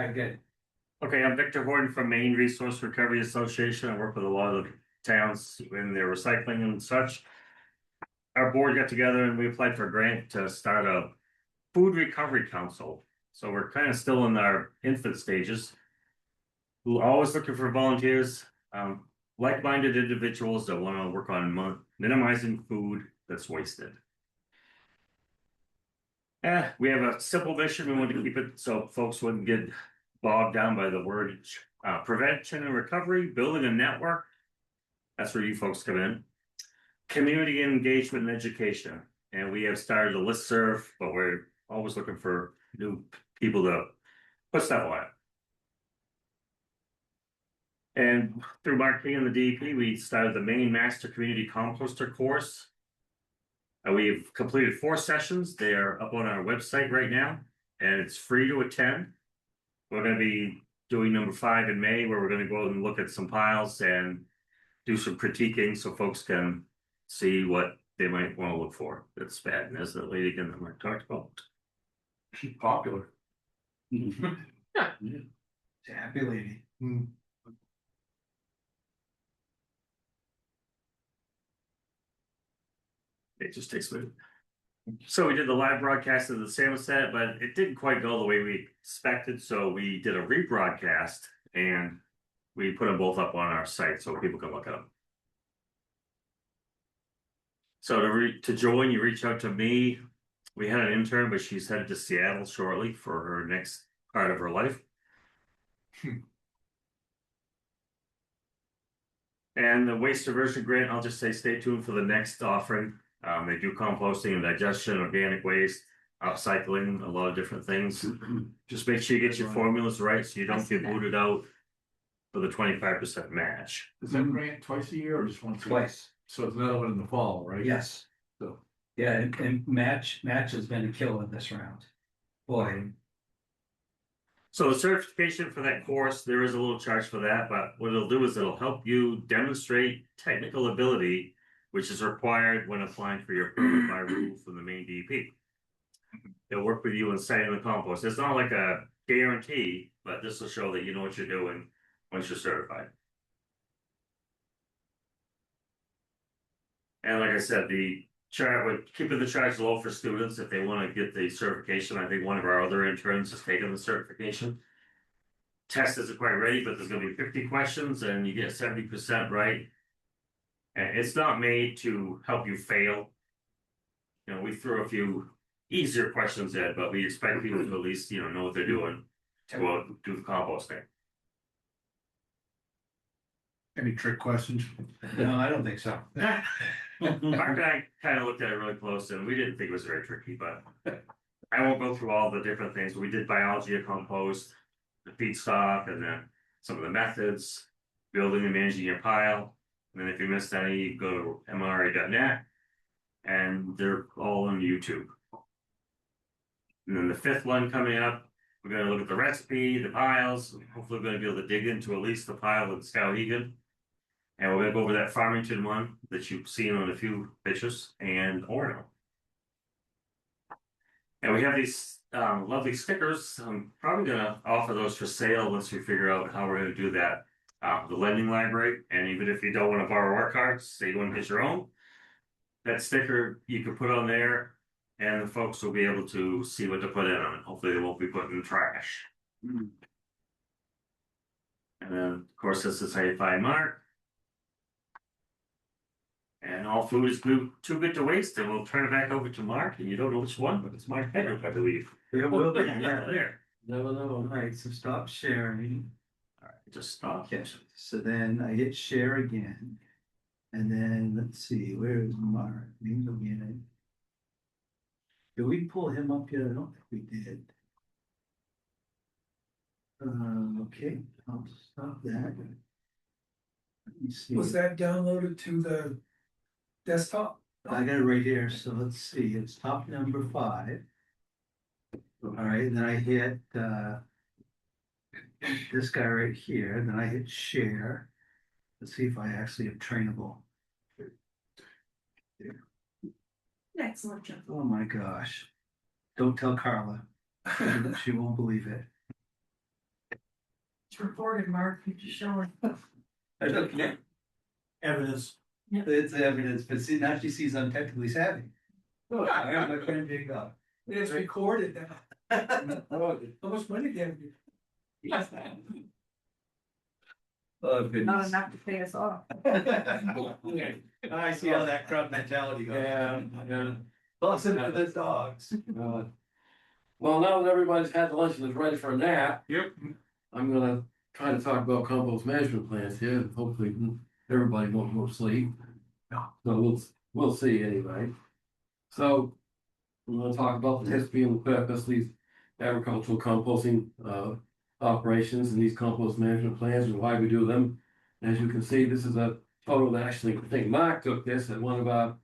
right, good. Okay, I'm Victor Horton from Maine Resource Recovery Association. I work with a lot of towns in their recycling and such. Our board got together and we applied for a grant to start a food recovery council. So we're kind of still in our infant stages. We're always looking for volunteers, like-minded individuals that want to work on minimizing food that's wasted. We have a simple mission. We want to keep it so folks wouldn't get bogged down by the word prevention and recovery, building a network. That's where you folks come in. Community engagement and education. And we have started a listserv, but we're always looking for new people to put stuff on it. And through Mark King and the DEP, we started the Maine Master Community Composter course. We've completed 4 sessions. They are up on our website right now, and it's free to attend. We're going to be doing number 5 in May, where we're going to go out and look at some piles and do some critiquing so folks can see what they might want to look for. That's bad, and as the lady again that Mark talked about. She's popular. She's a happy lady. It just takes me. So we did the live broadcast of the Samoset, but it didn't quite go the way we expected. So we did a rebroadcast and we put them both up on our site so people can look at them. So to join, you reach out to me. We had an intern, but she's headed to Seattle shortly for her next part of her life. And the waste diversion grant, I'll just say stay tuned for the next offering. They do composting and digestion, organic waste, upcycling, a lot of different things. Just make sure you get your formulas right so you don't get booted out for the 25% match. Is that grant twice a year or just once a year? Twice. So it's another one in the fall, right? Yes. So Yeah, and match has been a killer this round. Boy. So the certification for that course, there is a little charge for that, but what it'll do is it'll help you demonstrate technical ability, which is required when applying for your permit by rule from the Maine DEP. They'll work with you in setting the compost. It's not like a guarantee, but this will show that you know what you're doing once you're certified. And like I said, the chart would keeping the charge low for students if they want to get the certification. I think one of our other interns has taken the certification. Test isn't quite ready, but there's going to be 50 questions and you get 70% right. And it's not made to help you fail. You know, we throw a few easier questions in, but we expect people to at least, know what they're doing to go out and do the composting. any trick questions? No, I don't think so. Mark and I kind of looked at it really close and we didn't think it was very tricky, but I won't go through all the different things. We did biology of compost, the feedstock, and then some of the methods, building and managing your pile. And then if you missed any, you go to mra.net and they're all on YouTube. And then the 5th one coming up, we're going to look at the recipe, the piles. Hopefully, we're going to be able to dig into at least the pile with Skowhegan. And we're going to go over that Farmington one that you've seen on a few pictures and Orono. And we have these lovely stickers. I'm probably going to offer those for sale once we figure out how we're going to do that. The lending library, and even if you don't want to borrow our cards, say you want to get your own, that sticker you can put on there, and the folks will be able to see what to put in on it. Hopefully, they won't be put in trash. And then, of course, this is how you find Mark. And all food is too good to waste, and we'll turn it back over to Mark. And you don't know which one, but it's Mark Hedrick, I believe. It will be. Yeah, there. No. All right, so stop sharing. All right, just stop. Okay, so then I hit share again. And then let's see, where is Mark? Means again. Did we pull him up yet? I don't think we did. Okay, I'll stop that. Let me see. Was that downloaded to the desktop? I got it right here, so let's see, it's top number 5. All right, then I hit this guy right here, then I hit share. Let's see if I actually am trainable. Excellent job. Oh my gosh. Don't tell Carla. She won't believe it. It's recorded, Mark, you just showing. I don't care. Evidence. It's evidence, but see, now she sees I'm technically savvy. I got my friend big dog. It's recorded now. Oh, How much money do you have? Not goodness. enough to pay us off. I see how that crowd mentality goes. Yeah. Listen to the dogs. Well, now that everybody's had lunch and is ready for a nap. Yep. I'm gonna try to talk about compost management plans here, and hopefully everybody won't go to sleep. So we'll see anyway. So I'm gonna talk about the history and the purpose of these agricultural composting operations and these compost management plans and why we do them. As you can see, this is a photo that actually, I think Mark took this at one of our,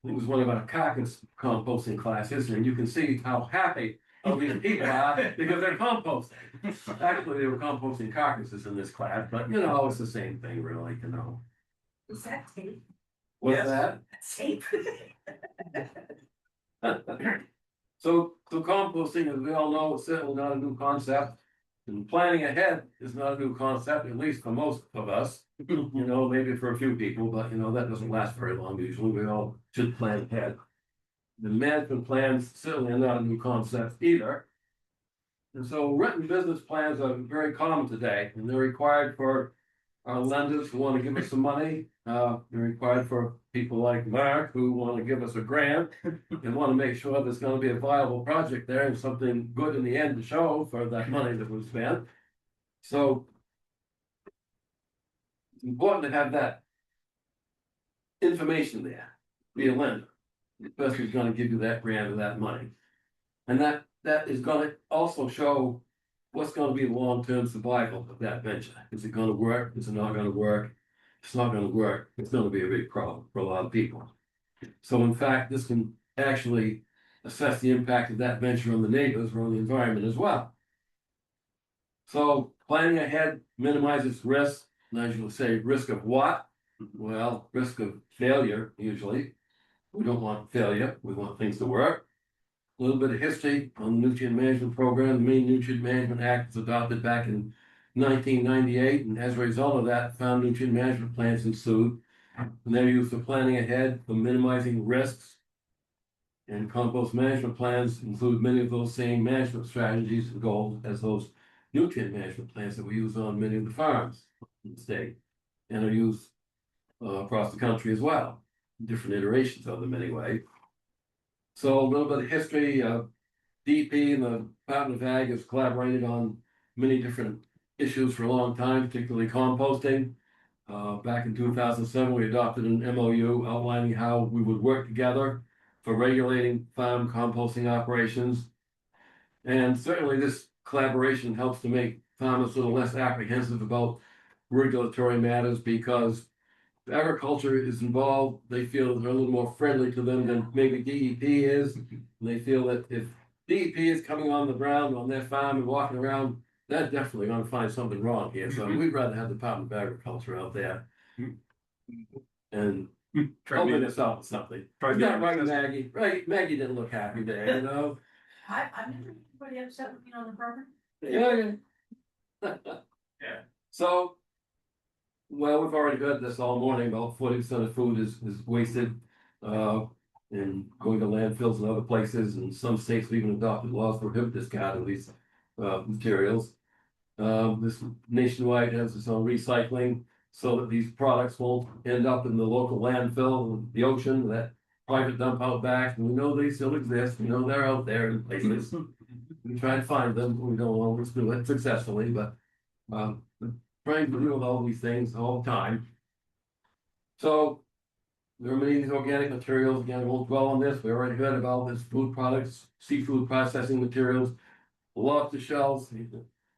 it was one of our carcass composting classes, and you can see how happy all these people are because they're composting. Actually, they were composting carcasses in this class, but you know, it's the same thing really, you know. Is that tape? What's Yes. that? That's tape. So composting, as we all know, is certainly not a new concept. And planning ahead is not a new concept, at least for most of us. You know, maybe for a few people, but you know, that doesn't last very long usually. We all should plan ahead. The management plans certainly are not a new concept either. And so written business plans are very common today, and they're required for our lenders who want to give us some money. They're required for people like Mark who want to give us a grant and want to make sure there's going to be a viable project there and something good in the end to show for that money that was spent. So it's important to have that information there, be a lender. The person who's going to give you that grant or that money. And that is going to also show what's going to be the long-term survival of that venture. Is it going to work? Is it not going to work? If it's not going to work, it's going to be a big problem for a lot of people. So in fact, this can actually assess the impact of that venture on the neighbors or on the environment as well. So planning ahead minimizes risk. And as you'll say, risk of what? Well, risk of failure, usually. We don't want failure. We want things to work. A little bit of history on the Nutrient Management Program. The Maine Nutrient Management Act was adopted back in 1998, and as a result of that, farm nutrient management plans ensued. And they're used for planning ahead, for minimizing risks. And compost management plans include many of those same management strategies and goals as those nutrient management plans that we use on many of the farms in the state, and are used across the country as well. Different iterations of them anyway. So a little bit of history. DEP and the Department of Ag has collaborated on many different issues for a long time, particularly composting. Back in 2007, we adopted an MOU outlining how we would work together for regulating farm composting operations. And certainly this collaboration helps to make farmers a little less apprehensive about regulatory matters because if agriculture is involved, they feel they're a little more friendly to them than maybe DEP is. And they feel that if DEP is coming on the ground on their farm and walking around, they're definitely going to find something wrong here. So we'd rather have the Department of Agriculture out there and helping us out with something. Try Not being right, Maggie. Right, Maggie didn't look happy there, you know. I've never had anybody upset with me on the program. Yeah. Yeah. So, well, we've already heard this all morning. About 40% of food is wasted and going to landfills and other places. And some states have even adopted laws to prohibit discard of these materials. This nationwide has its own recycling so that these products won't end up in the local landfill, the ocean, that private dump out back. And we know they still exist. We know they're out there in places. We try to find them. We don't always do it successfully, but trying to deal with all these things all the time. So there are many of these organic materials. Again, I won't dwell on this. We already heard about this: food products, seafood processing materials, lobster shells.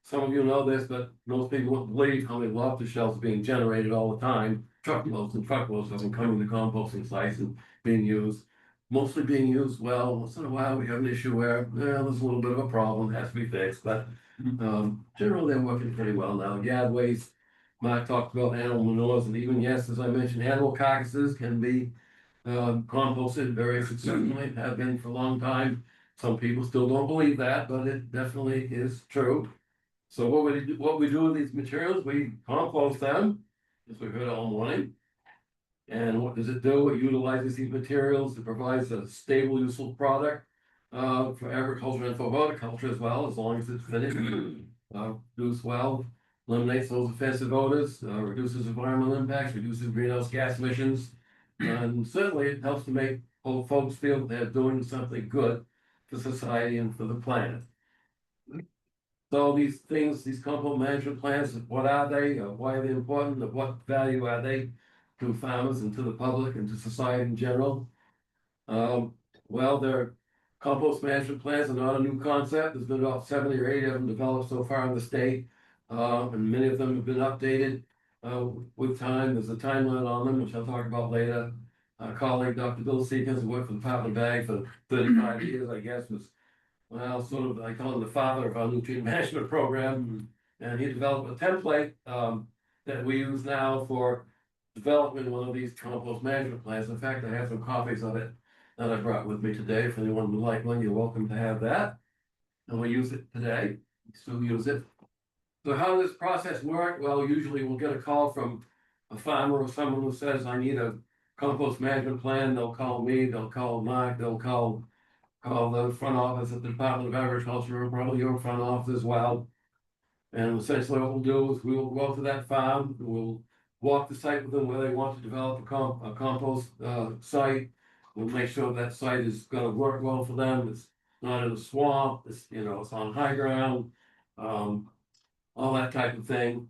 Some of you know this, but most people won't believe how many lobster shells are being generated all the time. Truckloads and truckloads of them coming to composting sites and being used. Mostly being used well. Once in a while, we have an issue where there's a little bit of a problem that has to be fixed, but generally they're working pretty well now. Yard waste. Mark talked about animal manures, and even yes, as I mentioned, animal carcasses can be composted very successfully. Have been for a long time. Some people still don't believe that, but it definitely is true. So what we do with these materials, we compost them, as we've heard all morning. And what does it do? It utilizes these materials, it provides a stable, useful product. For agriculture and for horticulture as well, as long as it's finished, produce well, eliminates those offensive odors, reduces environmental impacts, reduces greenhouse gas emissions. And certainly it helps to make folks feel they're doing something good for society and for the planet. So these things, these compost management plans, what are they? Why are they important? Of what value are they to farmers and to the public and to society in general? Well, their compost management plans are not a new concept. There's been about 70 or 80 of them developed so far in the state. And many of them have been updated with time. There's a timeline on them, which I'll talk about later. Our colleague, Dr. Bill Seekins, who worked for the Department of Ag for 35 years, I guess, was, well, sort of, I call him the father of our nutrient management program. And he developed a template that we use now for developing one of these compost management plans. In fact, I have some copies of it that I brought with me today. If anyone would like one, you're welcome to have that. And we use it today, we still use it. So how does this process work? Well, usually we'll get a call from a farmer or someone who says, I need a compost management plan. They'll call me, they'll call Mark, they'll call the front office at the Department of Agriculture, or probably your front office as well. And essentially what we'll do is we will go to that farm, we'll walk the site with them where they want to develop a compost site. We'll make sure that site is gonna work well for them. It's not in a swamp, it's, it's on high ground, all that type of thing.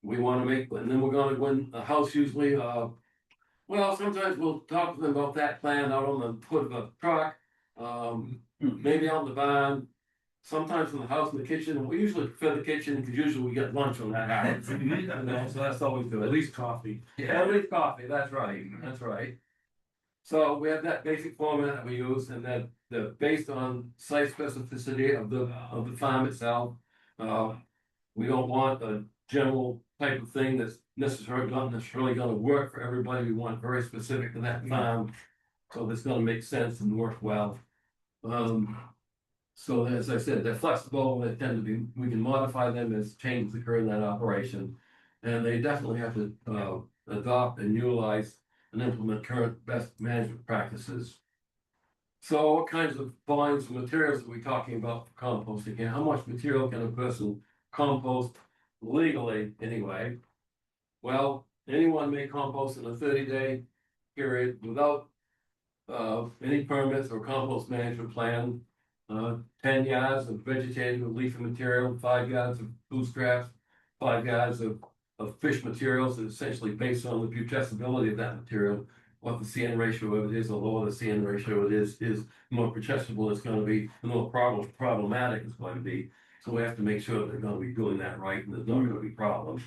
We wanna make, and then we're gonna win a house usually, well, sometimes we'll talk to them about that plan out on the hood of a truck, maybe out in the barn. Sometimes in the house, in the kitchen. We usually prefer the kitchen because usually we get lunch on that house. So that's always good. At least coffee. Yeah, at least coffee, that's right, that's right. So we have that basic format that we use, and then they're based on site specificity of the farm itself. We don't want a general type of thing that's not necessarily gonna work for everybody. We want very specific to that farm. So that's gonna make sense and work well. So as I said, they're flexible, they tend to be, we can modify them as changes occur in that operation. And they definitely have to adopt and utilize and implement current best management practices. So what kinds of volumes of materials are we talking about for composting? And how much material can a person compost legally anyway? Well, anyone may compost in a 30-day period without any permits or compost management plan. 10 yards of vegetative leafy material, 5 yards of food scraps, 5 yards of fish materials, and essentially based on the putrescibility of that material, what the CN ratio of it is, the lower the CN ratio it is the more putrescible it's going to be, the more problematic it's going to be. So we have to make sure that they're going to be doing that right, and there's not going to be problems.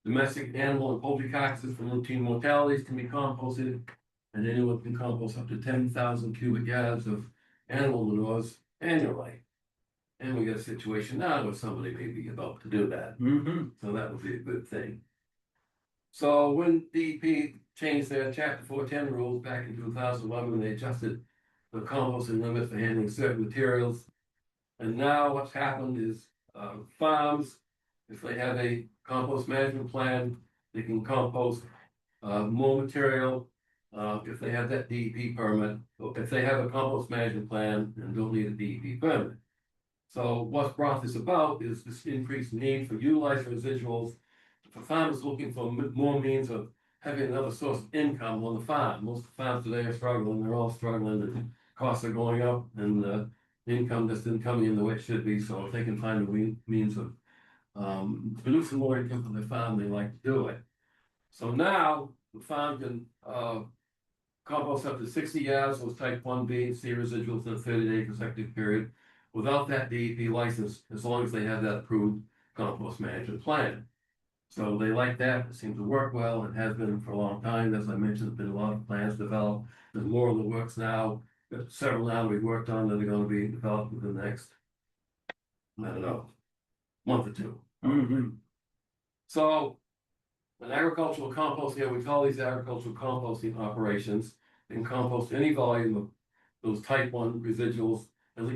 Domestic animal and poultry carcasses from routine mortalities can be composted, and anyone can compost up to 10,000 cubic yards of animal manures annually. And we got a situation now where somebody may be about to do that. So that would be a good thing. So when DEP changed their Chapter 410 rules back in 2011, they adjusted the composting limit for handling certain materials. And now what's happened is farms, if they have a compost management plan, they can compost more material. If they have that DEP permit, if they have a compost management plan and don't need a DEP permit. So what's brought this about is this increased need for utilized residuals for farmers looking for more means of having another source of income on the farm. Most farms today are struggling, they're all struggling, the costs are going up and the income just isn't coming in the way it should be. So if they can find a means of producing more income for their farm, they like to do it. So now the farm can compost up to 60 yards, those type 1B and C residuals in a 30-day consecutive period without that DEP license, as long as they have that approved compost management plan. So they like that, it seems to work well, it has been for a long time. As I mentioned, there's been a lot of plans developed, there's more in the works now. There's several now we've worked on that are going to be developed within the next, I don't know, month or two. So an agricultural composting, we call these agricultural composting operations, and compost any volume of those type 1 residuals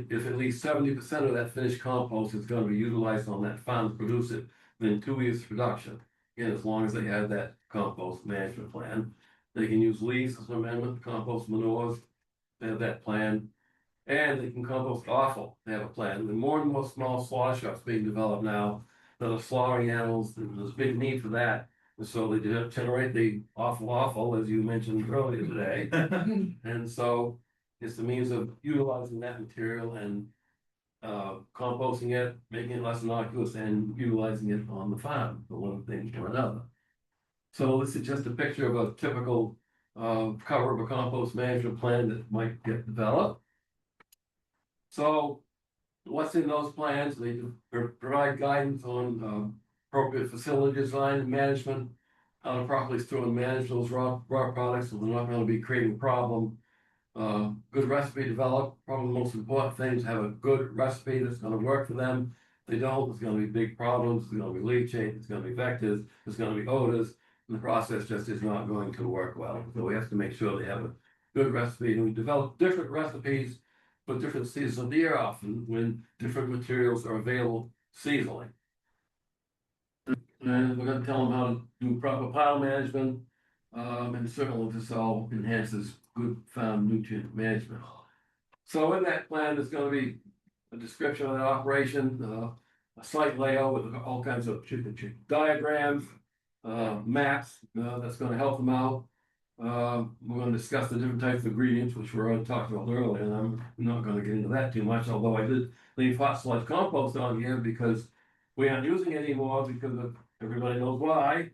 if at least 70% of that finished compost is gonna be utilized on that farm to produce it, within 2 years of production. Again, as long as they have that compost management plan, they can use leaves as an amendment, compost manures, they have that plan. And they can compost offal, they have a plan, and more and more small slaughter shops being developed now that are slaughtering animals, and there's a big need for that. And so they generate the offal, as you mentioned earlier today. And so it's the means of utilizing that material and composting it, making it less innocuous and utilizing it on the farm for one thing or another. So this is just a picture of a typical cover of a compost management plan that might get developed. So what's in those plans? They provide guidance on appropriate facility design and management, how to properly store and manage those raw products so they're not going to be creating a problem. Good recipe developed. Probably the most important thing is have a good recipe that's going to work for them. If they don't, there's going to be big problems. There's going to be leachate. There's going to be vectors. There's going to be odors. And the process just is not going to work well. So we have to make sure they have a good recipe. And we develop different recipes for different seasons of the year, often when different materials are available seasonally. And we're going to tell them how to do proper pile management, and certainly this all enhances good farm nutrient management. So in that plan, there's going to be a description of the operation, a site layout with all kinds of diagrams, maps that's going to help them out. We're going to discuss the different types of ingredients, which we already talked about earlier, and I'm not going to get into that too much, although I did leave hot sludge compost on here because we aren't using it anymore because of everybody knows why.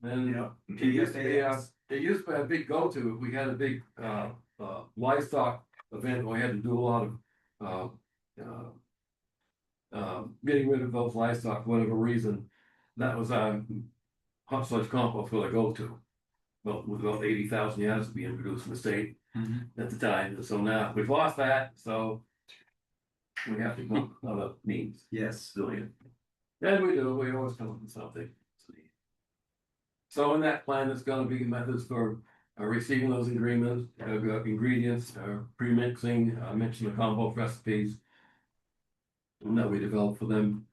And it used to be a big go-to. We had a big livestock event where we had to do a lot of getting rid of those livestock for whatever reason. That was hot sludge compost for the go-to. Well, with about 80,000 yards being produced in the state at the time. And so now we've lost that, so we have to come up with other means Yes. of doing it. And we always come up with something. So in that plan, there's going to be methods for receiving those ingredients, pre-mixing. I mentioned the compost recipes that we develop for them.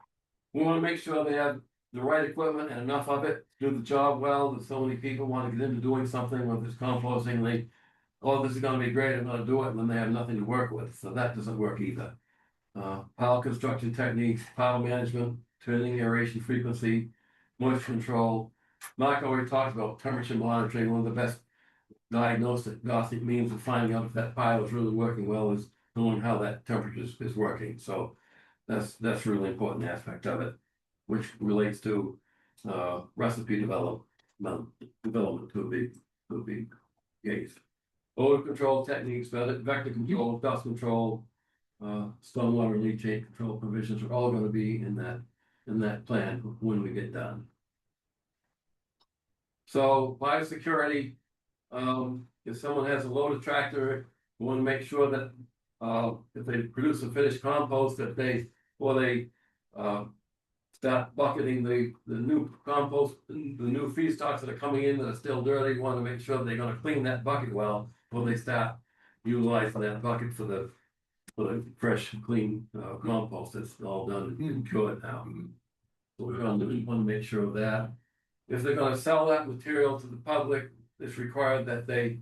We want to make sure they have the right equipment and enough of it to do the job well. That so many people want to get into doing something with this composting. This is going to be great, I'm going to do it, and then they have nothing to work with. So that doesn't work either. Pile construction techniques, pile management, turning aeration frequency, moisture control. Mark already talked about temperature monitoring. One of the best diagnostic means of finding out if that pile is really working well is knowing how that temperature is working. So that's really important aspect of it, which relates to recipe development to a big case. Odor control techniques, vector control, dust control, stormwater leachate control provisions are all going to be in that plan when we get done. So biosecurity, if someone has a loaded tractor, we want to make sure that if they produce a finished compost, that before they start bucketing the new compost, the new feedstocks that are coming in that are still dirty, we want to make sure that they're going to clean that bucket well before they start utilizing that bucket for the fresh, clean compost that's all done and cured now. So we want to make sure of that. If they're going to sell that material to the public, it's required that they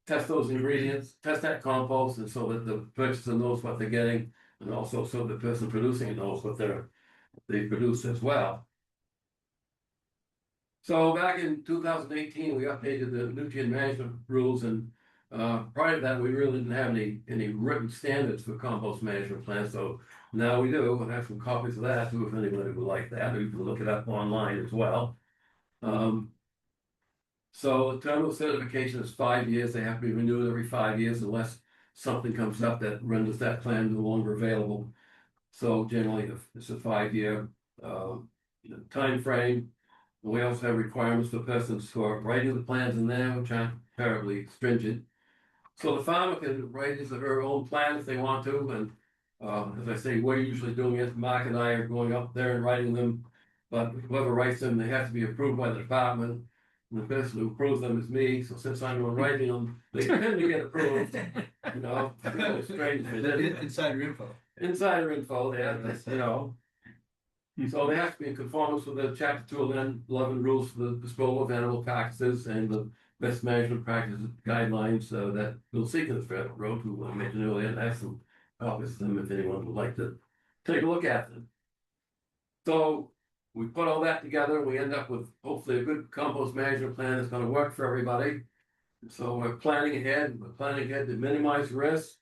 test those ingredients, test that compost, and so that the purchaser knows what they're getting, and also so the person producing it knows what they produce as well. So back in 2018, we updated the nutrient management rules, and prior to that, we really didn't have any written standards for compost management plans. So now we do. I have some copies of that too, if anybody would like that, or you can look it up online as well. So the term of certification is 5 years. They have to be renewed every 5 years unless something comes up that renders that plan no longer available. So generally, it's a 5-year time frame. We also have requirements for persons who are writing the plans in there, which aren't terribly stringent. So the farmer can write his or her own plan if they want to, and as I say, we're usually doing it. Mark and I are going up there and writing them, but whoever writes them, they have to be approved by the department. And the person who approves them is me, so since I'm writing them, they tend to get approved, you know. It's a little strange. Insider info. Insider info, there, you know. So they have to be in conformance with the chapter 211 rules for the disposal of animal carcasses and the best management practices guidelines that Bill Seekins wrote, who I mentioned earlier, and I have some copies of them if anyone would like to take a look at them. So we put all that together, we end up with hopefully a good compost management plan that's gonna work for everybody. So we're planning ahead to minimize risk.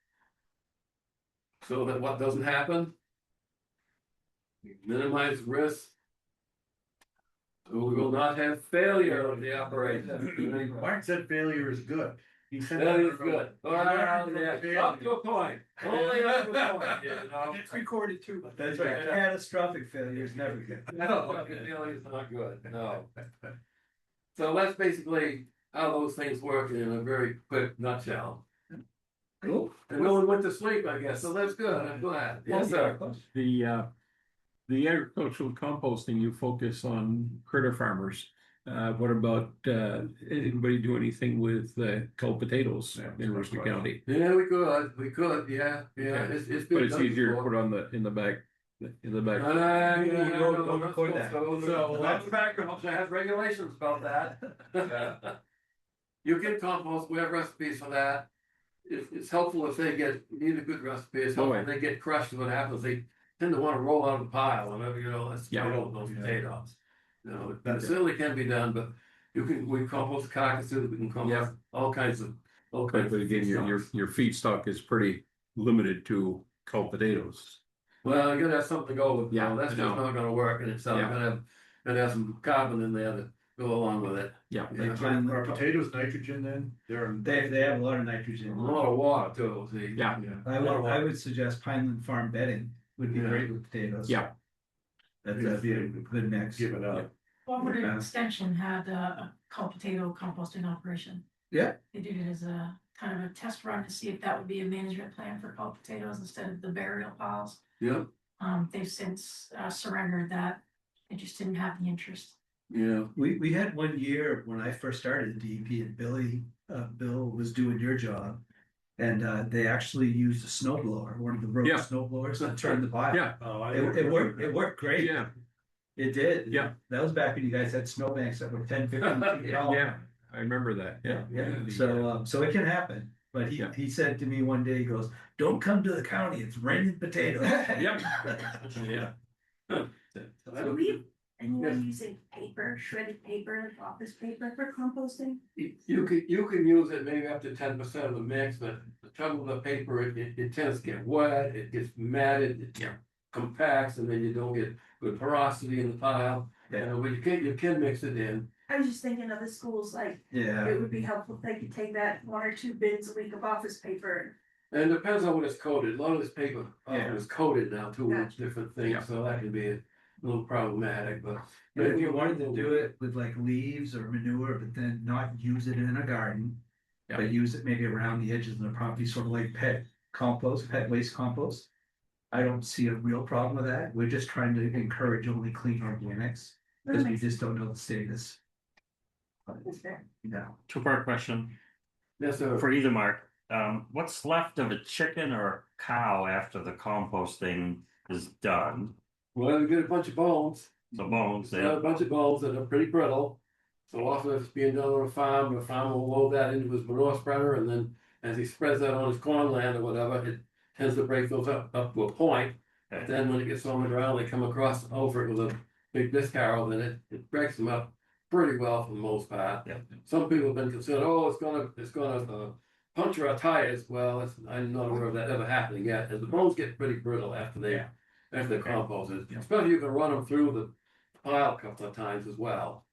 So that what doesn't happen. Minimize risk. So we will not have failure of the operation. Mark said failure is good. He said Failure is good. Well, yeah, up to a point, only up to a point, you know. It's recorded too. That's right, catastrophic failure is never good. No, failure is not good, no. So that's basically how those things work in a very quick nutshell. Cool. And no one went to sleep, I guess, so that's good, I'm glad. Yes, sir. The agricultural composting, you focus on critter farmers. What about, anybody do anything with, culled potatoes in Worcester County? Yeah, we could, yeah, it's been. But it's done easier to before. put on in the back. Don't record that. So that's agriculture has regulations about that. You can compost, we have recipes for that. It's helpful if they you need a good recipe, it's helpful if they get crushed, what happens, they tend to want to roll out of the pile, whenever, you know, that's those potatoes. You know, that certainly can be done, but we compost carcasses, we can compost all kinds of. But again, your feedstock is pretty limited to culled potatoes. Well, you're gonna have something to go with, Yeah, that's I just know. not gonna work in itself, Yeah. gonna have some carbon in there to go along with it. Yeah. Are potatoes nitrogen then? They have a lot of A nitrogen. lot of water too, see. Yeah. I would suggest Pineland Farm bedding would be Yeah. great with potatoes. Yeah. That'd be a good mix. Give it up. Forward Yeah. Extension had a culled potato composting operation. Yeah. They did it as a kind of a test run to see if that would be a management plan for culled potatoes instead of the burial piles. Yeah, They've since surrendered that. They just didn't have the interest. yeah, We had one year when I first started at DEP and Bill was doing your job. And they actually used a snow blower, one of the road Yeah. snow blowers to turn the pile. Yeah. Oh, It worked great. Yeah, It did. Yeah. That was back when you guys had snowbanks that were 10, 15 feet tall. yeah, I remember that, yeah. Yeah, so it can happen, but Yeah. he said to me one day, he goes, don't come to the county, it's raining potatoes. Yep. Yeah. So we, and you're using paper, shredded paper, like office paper for composting? you can use it maybe up to 10% of the mix, but the trouble with the paper, it tends to get wet, it gets matted, it compacts, and then you don't get good porosity in the pile. Yeah. But you can mix it in. I was just thinking of the schools, like, Yeah, it would be helpful if they could take that 1 or 2 bins a week of office paper. And it depends on what it's coated. A lot of this paper Yeah. is coated now too with Gotcha. different things, Yeah. so that can be a little problematic, but. and if you wanted to do it with like leaves or manure, but then not use it in a garden. Yeah. But use it maybe around the edges of the property, sort of like pet waste compost. I don't see a real problem with that, we're just trying to encourage only clean organics, because we just don't know the status. That's fair. No. Two-part question Yes, sir. for either Mark. What's left of a chicken or a cow after the composting is done? Well, we get a bunch of bones. The bones, We got a bunch of bones that are pretty brittle. So often if it's being done on a farm, the farmer will load that into his manure spreader, and then as he spreads that on his corn land or whatever, it tends to break those up to a point. Okay. Then when it gets on the ground, they come across over it with a big disc harrow, then it breaks them up pretty well for the most part. Yeah. Some people have been concerned, oh, it's gonna puncture our tires. Well, I'm not aware of that ever happening yet, and the bones get pretty brittle after they're composted. Especially you can run them through the pile a couple of times as well.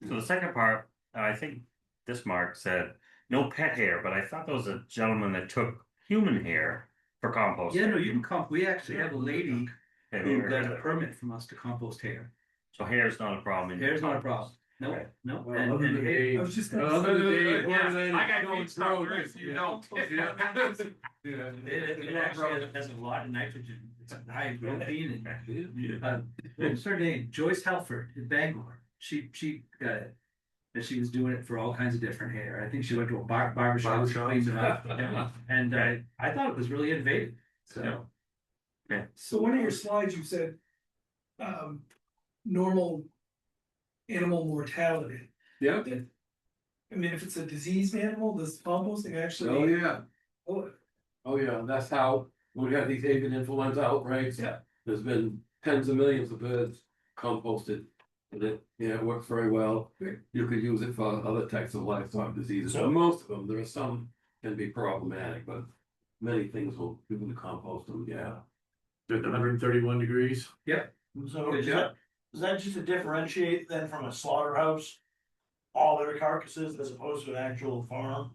So the second part, I think this Mark said no pet hair, but I thought there was a gentleman that took human hair for composting. Yeah, no, you can we actually have a lady Okay, who we got were- a permit from us to compost hair. So hair is not a problem. in Hair's not a compost. problem. No, Okay. no. Well, And- other and than hair- I was just gonna Other than say, the- I got going through this, you don't. It actually has a lot of nitrogen, it's high protein and, what's her name, Joyce Helford in Bangor, she got it. And she was doing it for all kinds of different hair. I think she went to a barber shop. Barbershop, cleaned it yeah. up. And I thought it was really innovative, so. So one of your slides, you said, normal animal mortality. Yeah. I mean, if it's a diseased animal, does composting actually? Oh, yeah. Oh, Oh, yeah, and that's how, when we had these avian influenza outbreaks. Yeah. There's been tens of millions of birds composted. And it works very well. Great. You could use it for other types of livestock diseases, but most of them, there are some can be problematic, but many things will do the compost them, yeah. At 131 degrees. So Good is job. that just to differentiate then from a slaughterhouse? All their carcasses as opposed to an actual farm?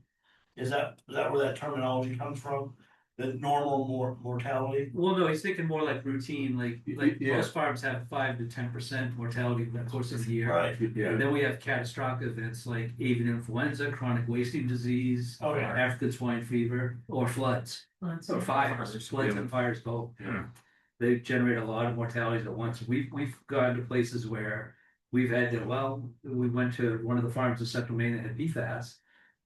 Is that where that terminology comes from? The normal mortality? Well, no, he's thinking more like routine, like Yeah. most farms have 5 to 10% mortality in the course of the year. Right. Yeah. And then we have catastrophic events like avian influenza, chronic wasting disease, Oh, yeah. African swine fever, or floods, or fires, floods and fires both. Yeah. They generate a lot of mortalities at once. We've gone to places where we've had to, we went to one of the farms in Central Maine that had PFAS.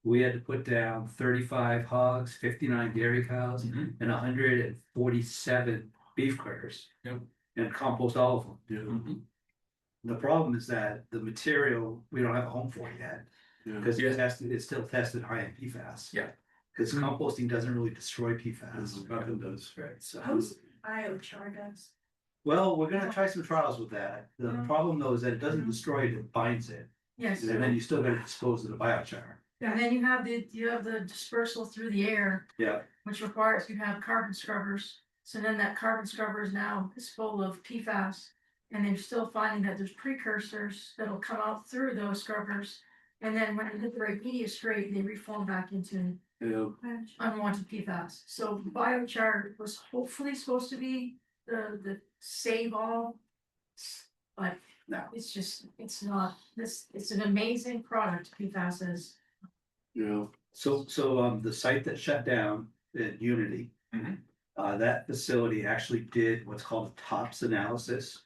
We had to put down 35 hogs, 59 dairy cows, and 147 beef critters. Yep. And compost all of them. Yeah. The problem is that the material, we don't have a home for it yet, Yeah. because it's still tested high in PFAS. Yeah. Because composting doesn't really destroy PFAS. Nothing does. Right, so. How's biochar does? Well, we're gonna try some trials with that. The Yeah. problem though is that it doesn't destroy it, it binds it. Yes, And then you still gotta dispose of the biochar. and then you have the dispersal through the air, Yeah, which requires you have carbon scrubbers. So then that carbon scrubber is now is full of PFAS. And they're still finding that there's precursors that'll come out through those scrubbers. And then when they get the right media straight, they reform back into Yeah. unwanted PFAS. So biochar was hopefully supposed to be the save all. But No. it's just, it's not, it's an amazing product, PFAS is. Yeah. so the site that shut down at Unity. That facility actually did what's called a TOPS analysis.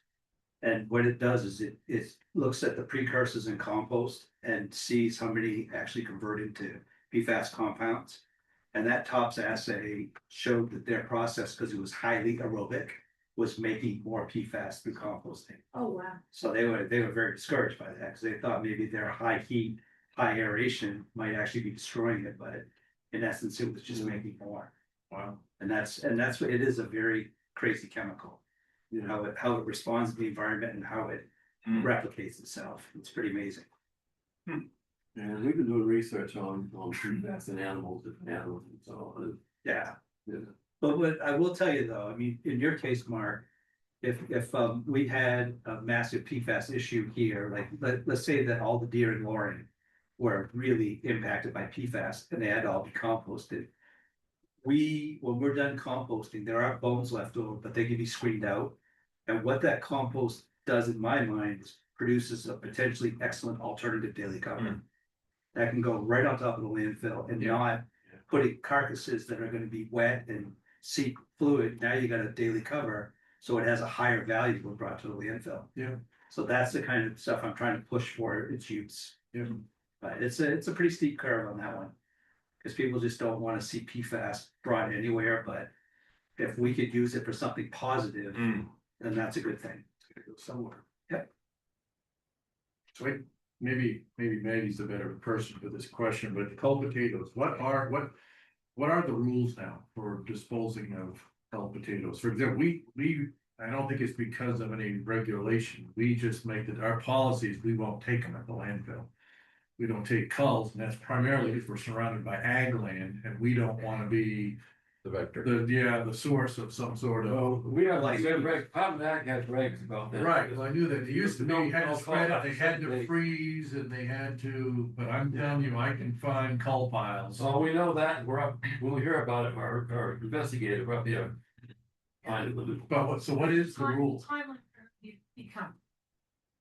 And what it does is it looks at the precursors in compost and sees how many actually convert into PFAS compounds. And that TOPS assay showed that their process, because it was highly aerobic, was making more PFAS through composting. Oh, wow. So they were very discouraged by that, because they thought maybe their high heat, high aeration might actually be destroying it, but in essence, it was just making more. Wow. And that's what it is, a very crazy chemical. You know, how it responds to the environment and how it replicates itself. It's pretty amazing. And we've been doing research on PFAS in animals, different animals and so on. Yeah. Yeah. But what I will tell you though, I mean, in your case, Mark, if we had a massive PFAS issue here, like let's say that all the deer in Loring were really impacted by PFAS and they had to all be composted. When we're done composting, there are bones left over, but they can be screened out. And what that compost does in my mind is produces a potentially excellent alternative daily cover. That can go right on top of the landfill and not putting carcasses that are gonna be wet and seep fluid. Now you got a daily cover, so it has a higher value when brought to the landfill. Yeah. So that's the kind of stuff I'm trying to push for its use. Yeah. But it's a pretty steep curve on that one. Cause people just don't wanna see PFAS brought anywhere, but if we could use it for something positive, then that's a good thing. It's gotta go somewhere. Yep. So maybe Maggie's the better person for this question, but cull potatoes, what are the rules now for disposing of cull potatoes? For example, I don't think it's because of any regulation, we just make our policies, we won't take them at the landfill. We don't take culls, and that's primarily because we're surrounded by ag land, and we don't wanna be The vector. the source of some sort of. So we have like, Department of Ag has regs about that. Right, well, I knew that, they used to be, you had No to spread it, cull they had to outs. freeze, and they had to, but I'm telling you, I can find cull piles. So we know that, we're up, when we hear about it, our investigator, we're up there. Finding them. But what is the rule? Time limit you become.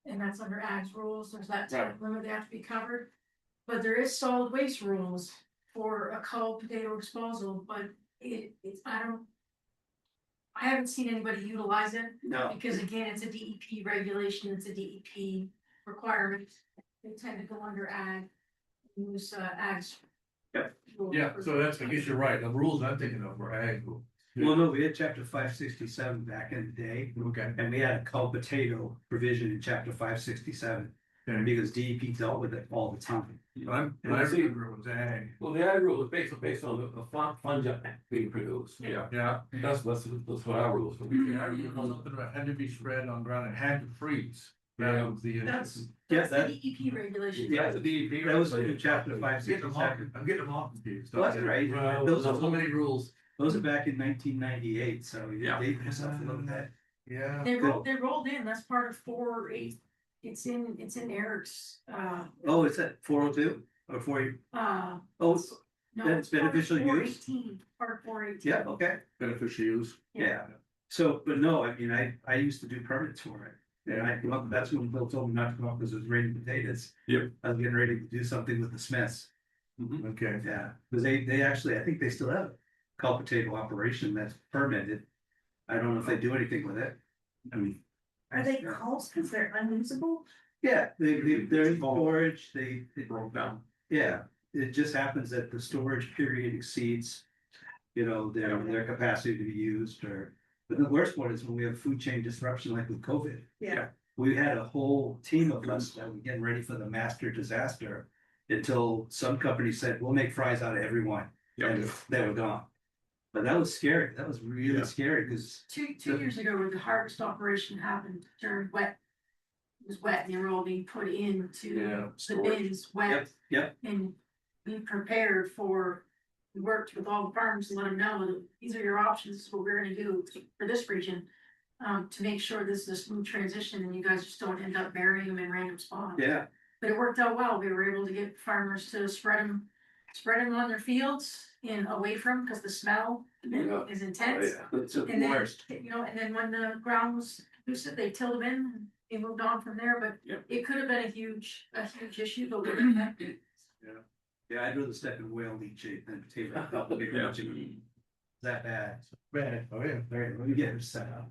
And that's under ag's rules, there's that time limit they have to be covered. But there is solid waste rules for a cull potato disposal, but it's, I haven't seen anybody utilize it. No. Because again, it's a DEP regulation, it's a DEP requirement. they tend to go under ag, use ags. Yep. Yeah, so that's, I guess you're right, the rules I'm thinking of were ag rules. Well, no, we had chapter 567 back in the day, Okay. and we had a cull potato provision in chapter 567. Okay. Because DEP dealt with it all the time. I remember it was ag. Well, the ag rule is based on the fungi being produced. Yeah. That's what our rules. are. Yeah, I remember something about had to be spread on ground, it had to freeze. That was the. That's Yeah, the DEP regulation. Yeah, the DEP. That was in chapter I'm getting them all 567. I'm getting them all confused. Well, that's right. Well, Those there's are- so many rules. Those are back in 1998, so you Yeah. date yourself a little bit. Yeah. They rolled in, that's part of 4.8, it's in Eric's, Oh, it's at 402 or 40? Oh, no. That's beneficial use? 418, part 418. yeah, okay. Beneficial use. Yeah. So, but no, I mean, I used to do permits for it. And I, well, that's when Bill told me not to come up because it was raining potatoes. Yep. I was getting ready to do something with the Smiths. Okay. Yeah, because they actually, I think they still have a cull potato operation that's permitted. I don't know if they do anything with it. I mean. Are they calls because they're unusable? Yeah, they're in storage, they Broke down. yeah, it just happens that the storage period exceeds. You know, their capacity to be used or, but the worst one is when we have food chain disruption like with COVID. Yeah. We had a whole team of us that were getting ready for the master disaster. Until some company said, we'll make fries out of everyone, and they were gone. But that was scary, that was really Yeah. scary, because Two years ago, when the harvest operation happened during wet, it was wet and they were all being put into Yeah, the bins wet. Yep. And we prepared for, we worked with all the farmers and let them know that these are your options, this is what we're gonna do for this region. To make sure this is a smooth transition and you guys just don't end up burying them in random spots. yeah, But it worked out well, we were able to get farmers to spread them on their fields and away from, because the smell Yeah. is intense. It's the And then, worst. you know, and then when the ground was lucid, they tilled them in, and they moved on from there, but Yep. it could have been a huge issue, but we didn't. yeah, I'd rather step in whale leachate than potato. Yeah. That bad. Bad, oh yeah. All right, let me get her set up.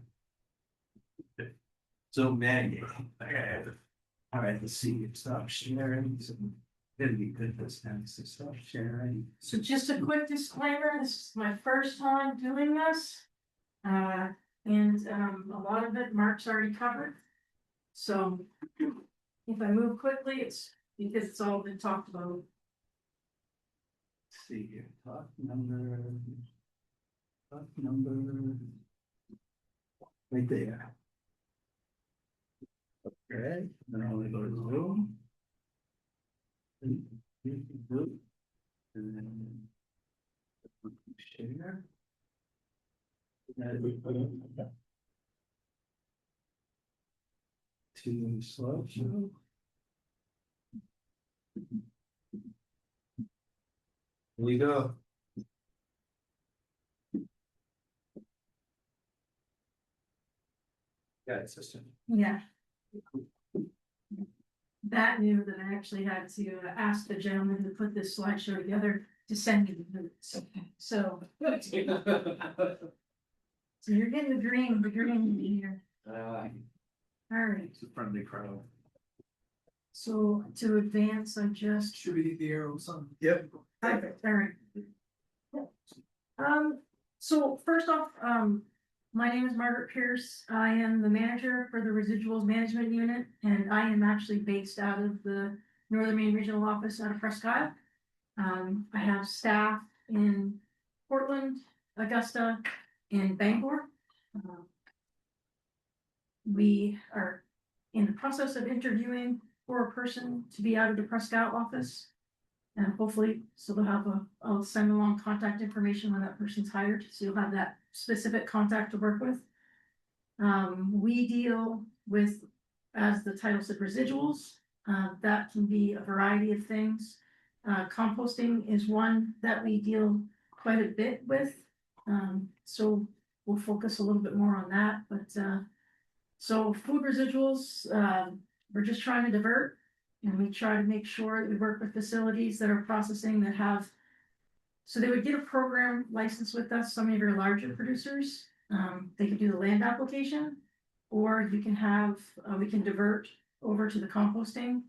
So many. All right, let's see, stop sharing. It'll be good this time, so stop sharing. So just a quick disclaimer, this is my first time doing this. And a lot of it Mark's already covered. So if I move quickly, it's because it's all been talked about. Let's see here, top number. Top number. Right there. Okay, then I'll go to Zoom. And then. Share. To slideshow. Here we go. Yeah, it's just. Yeah. That knew that I actually had to ask the gentleman who put this slideshow together to send me the notes. So. So you're getting the green here. All right, It's a friendly crowd. so to advance, I just. Should be the arrows on. Yep. Perfect, all right. So first off, my name is Margaret Pierce. I am the manager for the Residuals Management Unit, and I am actually based out of the Northern Maine Regional Office out of Presque Isle. I have staff in Portland, Augusta, and Bangor. We are in the process of interviewing for a person to be out of the Presque Isle office. And hopefully, so they'll have I'll send along contact information when that person's hired, so you'll have that specific contact to work with. We deal with, as the title said, residuals. That can be a variety of things. Composting is one that we deal quite a bit with. So we'll focus a little bit more on that, but, so food residuals, we're just trying to divert. And we try to make sure that we work with facilities that are processing that have. So they would get a program license with us, some of your larger producers, they could do the land application. Or you can have, we can divert over to the composting.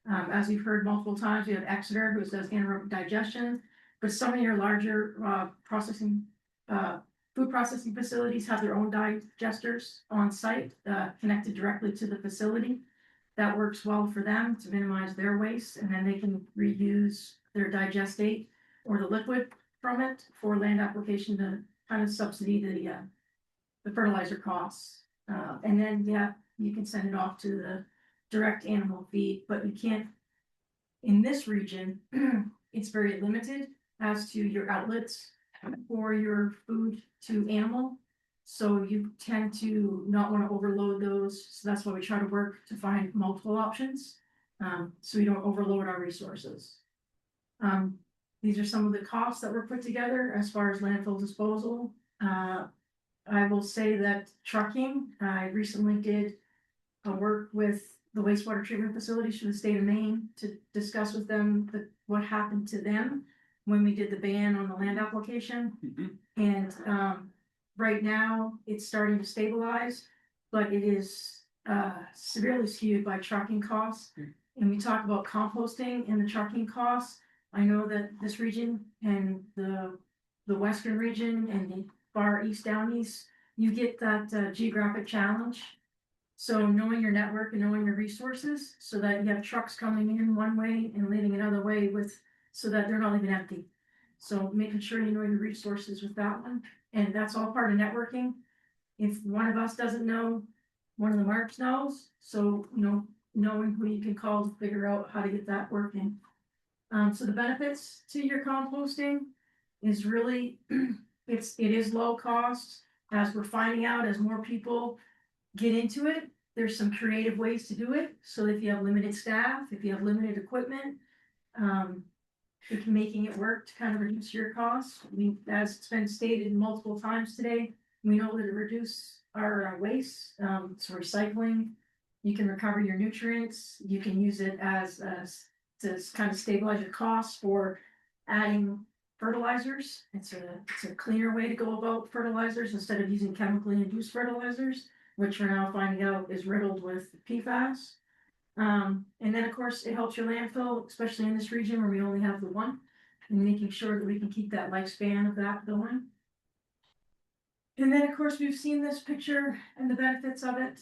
As we've heard multiple times, we have Exeter, who does anaerobic digestion, but some of your larger, food processing facilities have their own digesters on site, connected directly to the facility. That works well for them to minimize their waste, and then they can reuse their digestate or the liquid from it for land application to kind of subsidy the fertilizer costs. And then, yeah, you can send it off to the direct animal feed, but you can't, in this region, it's very limited as to your outlets for your food to animal. So you tend to not want to overload those. So that's why we try to work to find multiple options. So we don't overload our resources. These are some of the costs that were put together as far as landfill disposal. I will say that trucking, I recently did a work with the wastewater treatment facilities for the state of Maine to discuss with them what happened to them when we did the ban on the land application. And right now, it's starting to stabilize, but it is severely skewed by trucking costs. And we talk about composting and the trucking costs. I know that this region and the western region and the far east down east, you get that geographic challenge. So knowing your network and knowing your resources so that you have trucks coming in one way and leaving another way so that they're not leaving empty. So making sure you know your resources with that one. And that's all part of networking. If one of us doesn't know, one of the marks knows. So, knowing who you can call to figure out how to get that working. So the benefits to your composting is really, it is low cost. As we're finding out, as more people get into it, there's some creative ways to do it. So if you have limited staff, if you have limited equipment, if making it work to kind of reduce your costs. As it's been stated multiple times today, we know that it reduces our waste. So recycling, you can recover your nutrients. You can use it as to kind of stabilize your costs for adding fertilizers. It's a cleaner way to go about fertilizers instead of using chemically induced fertilizers, which we're now finding out is riddled with PFAS. And then of course it helps your landfill, especially in this region where we only have the one, and making sure that we can keep that lifespan of that going. And then of course we've seen this picture and the benefits of it.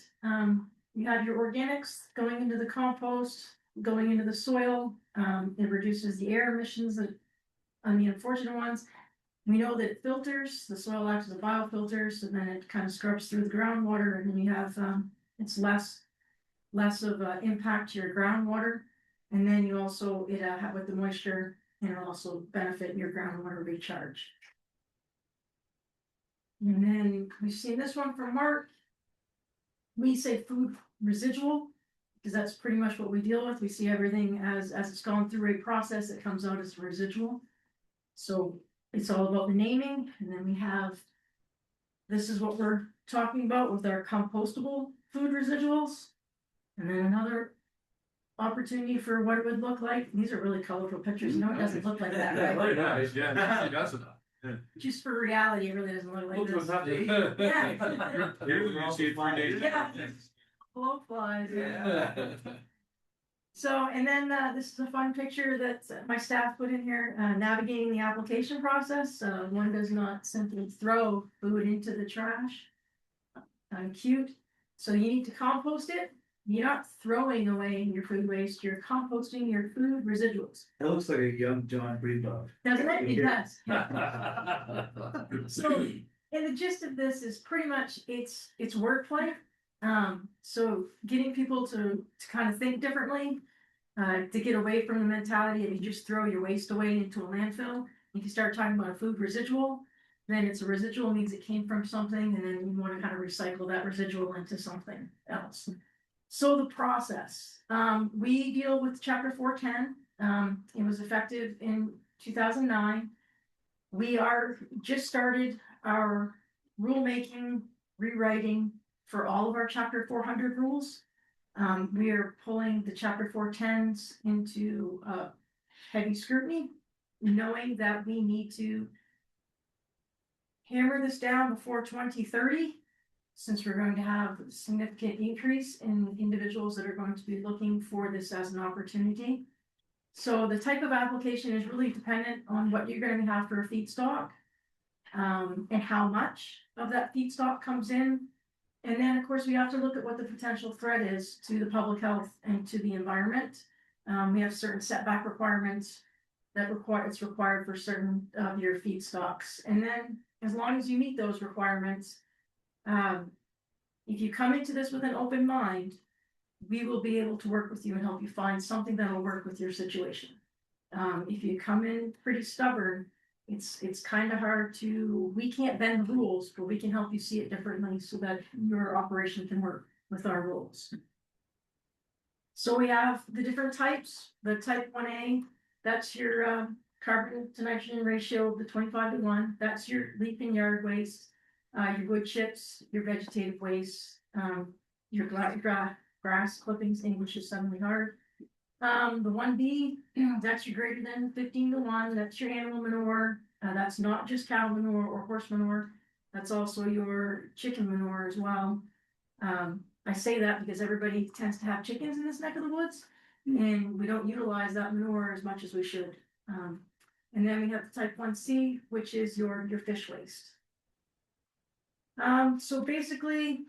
You have your organics going into the compost, going into the soil. It reduces the air emissions on the unfortunate ones. We know that it filters, the soil acts as a biofilter, so then it kind of scrubs through the groundwater, and then you have it's less of an impact to your groundwater. And then you also with the moisture, and it'll also benefit your groundwater recharge. And then we've seen this one from Mark. We say food residual because that's pretty much what we deal with. We see everything as it's gone through a process, it comes out as residual. So it's all about the naming. And then we have, this is what we're talking about with our compostable food residuals. And then another opportunity for what it would look like. These are really colorful pictures. No, it doesn't look like that, right? Very nice, yeah, it doesn't. Just for reality, it really doesn't look like this. Yeah. Blow flies. So, and then this is a fun picture that my staff put in here, navigating the application process. One does not simply throw food into the trash. Cute. So you need to compost it. You're not throwing away your food waste, you're composting your food residuals. That looks like a young John Greenblatt. Doesn't it? It does. So, and the gist of this is pretty much it's wordplay. So getting people to kind of think differently, to get away from the mentality of you just throw your waste away into a landfill. You can start talking about a food residual, then it's a residual means it came from something, and then you want to kind of recycle that residual into something else. So the process, we deal with Chapter 410. It was effective in 2009. We are just started our rulemaking, rewriting for all of our Chapter 400 rules. We are pulling the Chapter 410s into heavy scrutiny, knowing that we need to hammer this down before 2030. since we're going to have a significant increase in individuals that are going to be looking for this as an opportunity. So the type of application is really dependent on what you're going to have for a feedstock. And how much of that feedstock comes in. And then, of course, we have to look at what the potential threat is to the public health and to the environment. We have certain setback requirements that it's required for certain of your feedstocks. And then, as long as you meet those requirements, if you come into this with an open mind, we will be able to work with you and help you find something that will work with your situation. If you come in pretty stubborn, it's kind of hard we can't bend the rules, but we can help you see it differently so that your operation can work with our rules. So we have the different types. The type 1A, that's your carbon to nitrogen ratio of the 25:1. That's your leaf and yard waste, your wood chips, your vegetative waste, your grass clippings, English is suddenly hard. The 1B, that's your greater than 15:1, that's your animal manure. That's not just cow manure or horse manure, that's also your chicken manure as well. I say that because everybody tends to have chickens in this neck of the woods, and we don't utilize that manure as much as we should. And then we have the type 1C, which is your fish waste. So basically,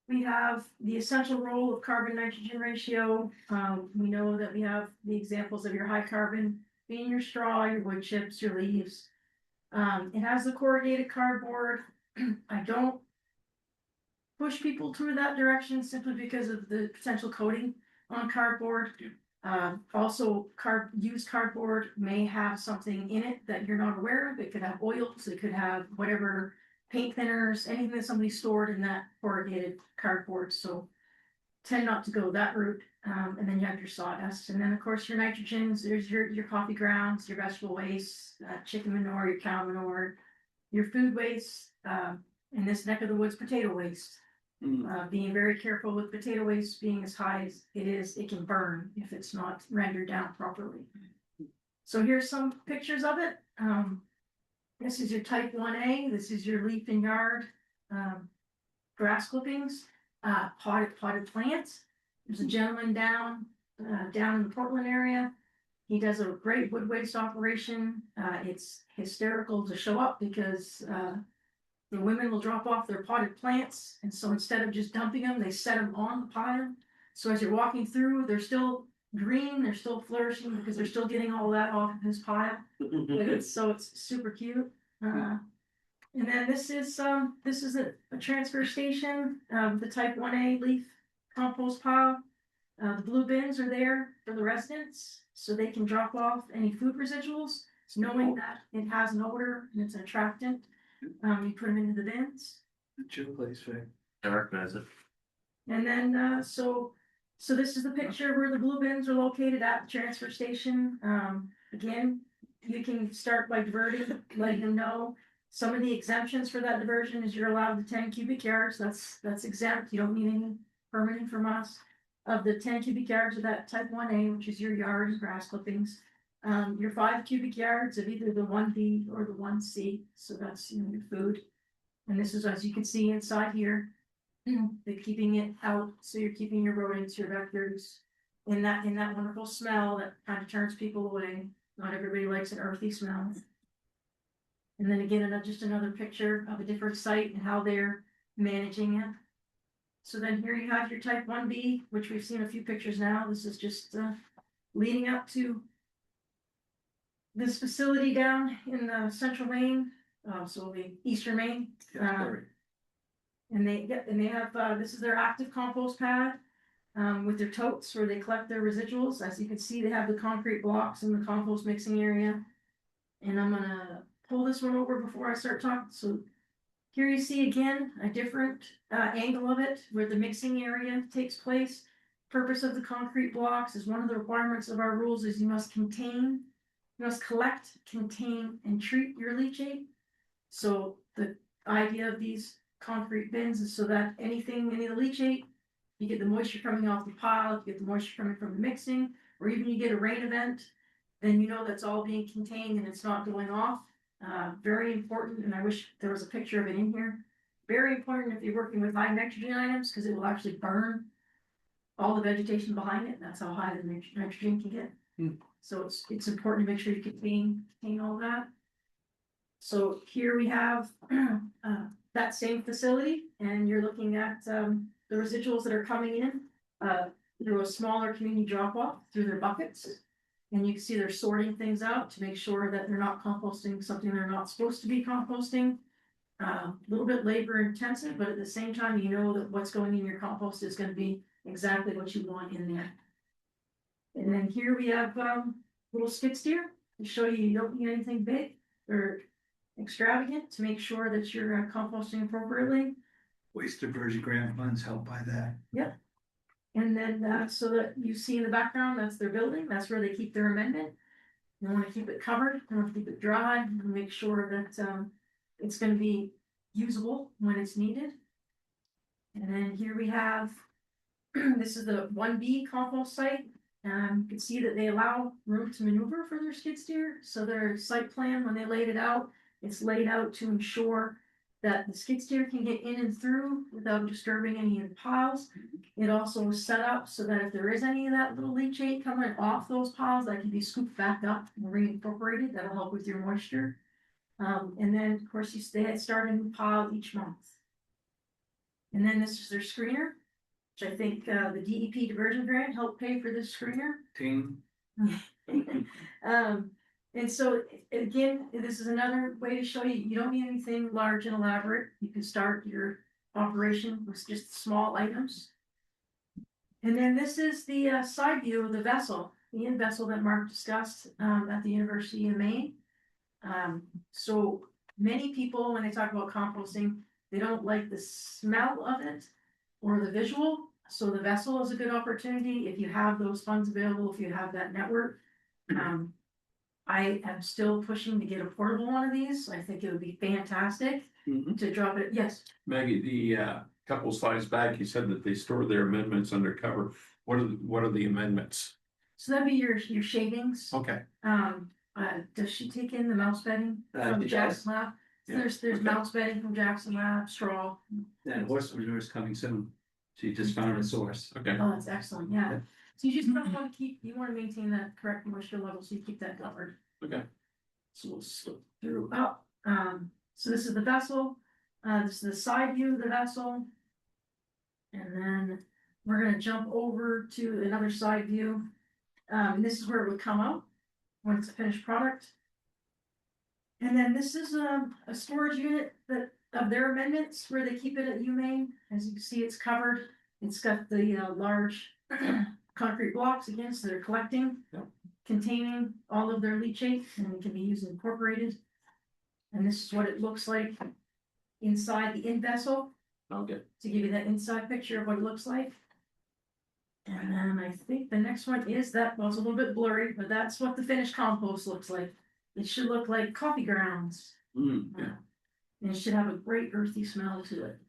we have the essential role of carbon nitrogen ratio. We know that we have the examples of your high carbon being your straw, your wood chips, your leaves. It has the corrugated cardboard. I don't push people through that direction simply because of the potential coating on cardboard. Also, used cardboard may have something in it that you're not aware of. It could have oils, it could have whatever paint thinners, anything that somebody stored in that corrugated cardboard. So tend not to go that route. And then you have your sawdust. And then of course your nitrogens, there's your coffee grounds, your vegetable waste, chicken manure, your cow manure, your food waste, in this neck of the woods, potato waste. Being very careful with potato waste being as high as it is, it can burn if it's not rendered down properly. So here's some pictures of it. This is your type 1A. This is your leaf and yard grass clippings, potted plants. There's a gentleman down in the Portland area. He does a great wood waste operation. It's hysterical to show up because the women will drop off their potted plants, and so instead of just dumping them, they set them on the pile. So as you're walking through, they're still green, they're still flourishing because they're still getting all that off of his pile. It's super cute. And then this is a transfer station, the type 1A leaf compost pile. The blue bins are there for the residents, so they can drop off any food residuals, knowing that it has an odor and it's an attractant. You put them into the bins. It's your place, right? I recognize it. And then, so this is the picture where the blue bins are located at the transfer station. Again, you can start by diverting, letting them know. Some of the exemptions for that diversion is you're allowed the 10 cubic yards. That's exempt. You don't need any permitting from us. Of the 10 cubic yards of that type 1A, which is your yard and grass clippings, your 5 cubic yards of either the 1B or the 1C. So that's your food. And this is, as you can see inside here, they're keeping it out. So you're keeping your rodents, your vectors in that wonderful smell that kind of turns people away. Not everybody likes an earthy smell. And then again, just another picture of a different site and how they're managing it. So then here you have your type 1B, which we've seen a few pictures now. This is just leading up to this facility down in the central Maine, so the eastern Maine. And they have this is their active compost pad with their totes where they collect their residuals. As you can see, they have the concrete blocks in the compost mixing area. And I'm gonna pull this one over before I start talking. So here you see again a different angle of it where the mixing area takes place. Purpose of the concrete blocks is one of the requirements of our rules is you must collect, contain, and treat your leachate. So the idea of these concrete bins is so that any of the leachate, you get the moisture coming off the pile, you get the moisture coming from the mixing, or even you get a rain event, then you know that's all being contained and it's not going off. Very important, and I wish there was a picture of it in here. very important if you're working with high nitrogen items, because it will actually burn all the vegetation behind it, that's how high the nitrogen can get. Hmm. So it's important to make sure you contain all that. So here we have that same facility, and you're looking at the residuals that are coming in through a smaller community drop off through their buckets. And you can see they're sorting things out to make sure that they're not composting something they're not supposed to be composting. A little bit labor intensive, but at the same time, you know that what's going in your compost is going to be exactly what you want in there. And then here we have little skid steer to show you don't need anything big or extravagant to make sure that you're composting appropriately. Waste diversion grant funds help by that. And then so that you see in the background, that's their building, that's where they keep their amendment. You want to keep it covered, you want to keep it dry, and make sure that it's going to be usable when it's needed. And then here we have, this is the 1B compost site. You can see that they allow room to maneuver for their skid steer. So their site plan, when they laid it out, it's laid out to ensure that the skid steer can get in and through without disturbing any of the piles. It also is set up so that if there is any of that little leachate coming off those piles, that can be scooped back up and reincorporated. That'll help with your moisture. And then, of course, they start a new pile each month. And then this is their screener, which I think the DEP diversion grant helped pay for this screener. Ting. And so again, this is another way to show you, you don't need anything large and elaborate. You can start your operation with just small items. And then this is the side view of the vessel, the in vessel that Mark discussed at the University of Maine. So many people, when they talk about composting, they don't like the smell of it or the visual. So the vessel is a good opportunity if you have those funds available, if you have that network. I am still pushing to get a portable one of these. I think it would be fantastic to drop it. Yes. Maggie, the couple slides back, you said that they store their amendments under cover. What are the amendments? So that'd be your shavings. Okay. Does she take in the mouse bedding from She Jackson Lab? Yeah, There's okay. mouse bedding from Jackson Lab, straw. And horse manure is coming soon. She just found a source. Okay. Oh, that's excellent, yeah. So you just don't want to you want to maintain that correct moisture level, so you keep that covered. Okay. So we'll slip through up. So this is the vessel. This is the side view of the vessel. And then we're gonna jump over to another side view. This is where it would come out when it's a finished product. And then this is a storage unit that of their amendments where they keep it at UMaine. As you can see, it's covered. It's got the large concrete blocks again, so they're collecting, containing all of their leachate, and it can be used and incorporated. And this is what it looks like inside the in vessel, Okay. to give you that inside picture of what it looks like. And then I think the next one is that, well, it's a little bit blurry, but that's what the finished compost looks like. It should look like coffee grounds. Yeah. And it should have a great earthy smell to it.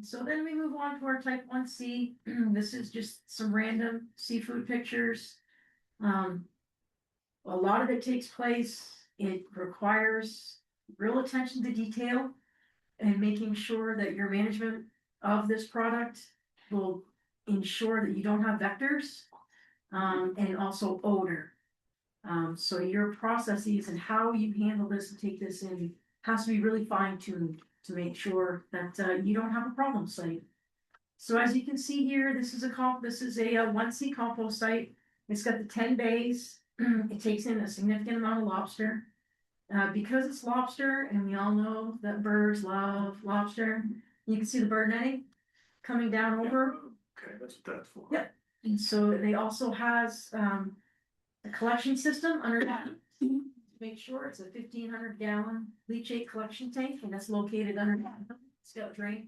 So then we move on to our type 1C. This is just some random seafood pictures. A lot of it takes place, it requires real attention to detail and making sure that your management of this product will ensure that you don't have vectors and also odor. So your processes and how you handle this and take this in has to be really fine tuned to make sure that you don't have a problem site. So as you can see here, this is a 1C compost site. It's got the 10 bays. It takes in a significant amount of lobster. Because it's lobster, and we all know that birds love lobster, you can see the bird netting coming down over. Okay, that's what that's for. Yep. And so they also has a collection system under that. Make sure it's a 1,500 gallon leachate collection tank, and that's located under that. It's got a drain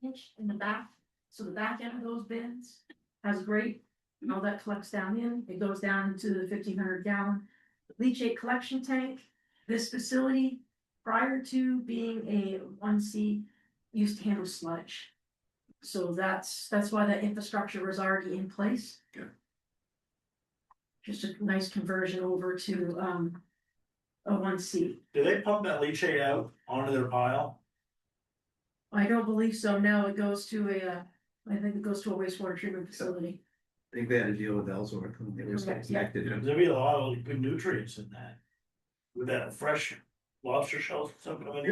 pinch in the back, so the back end of those bins has grate, and all that collects down in. It goes down into the 1,500 gallon leachate collection tank. This facility, prior to being a 1C, used to handle sludge. So that's why that infrastructure was already in place. Okay. Just a nice conversion over to a 1C. Do they pump that leachate out onto their pile? I don't believe so, no, it goes to I think it goes to a wastewater treatment facility. I think they had to deal with Ellsworth when they were Correct, yeah. connected. There'd be a lot of good nutrients in that. With that fresh lobster shells, and stuff coming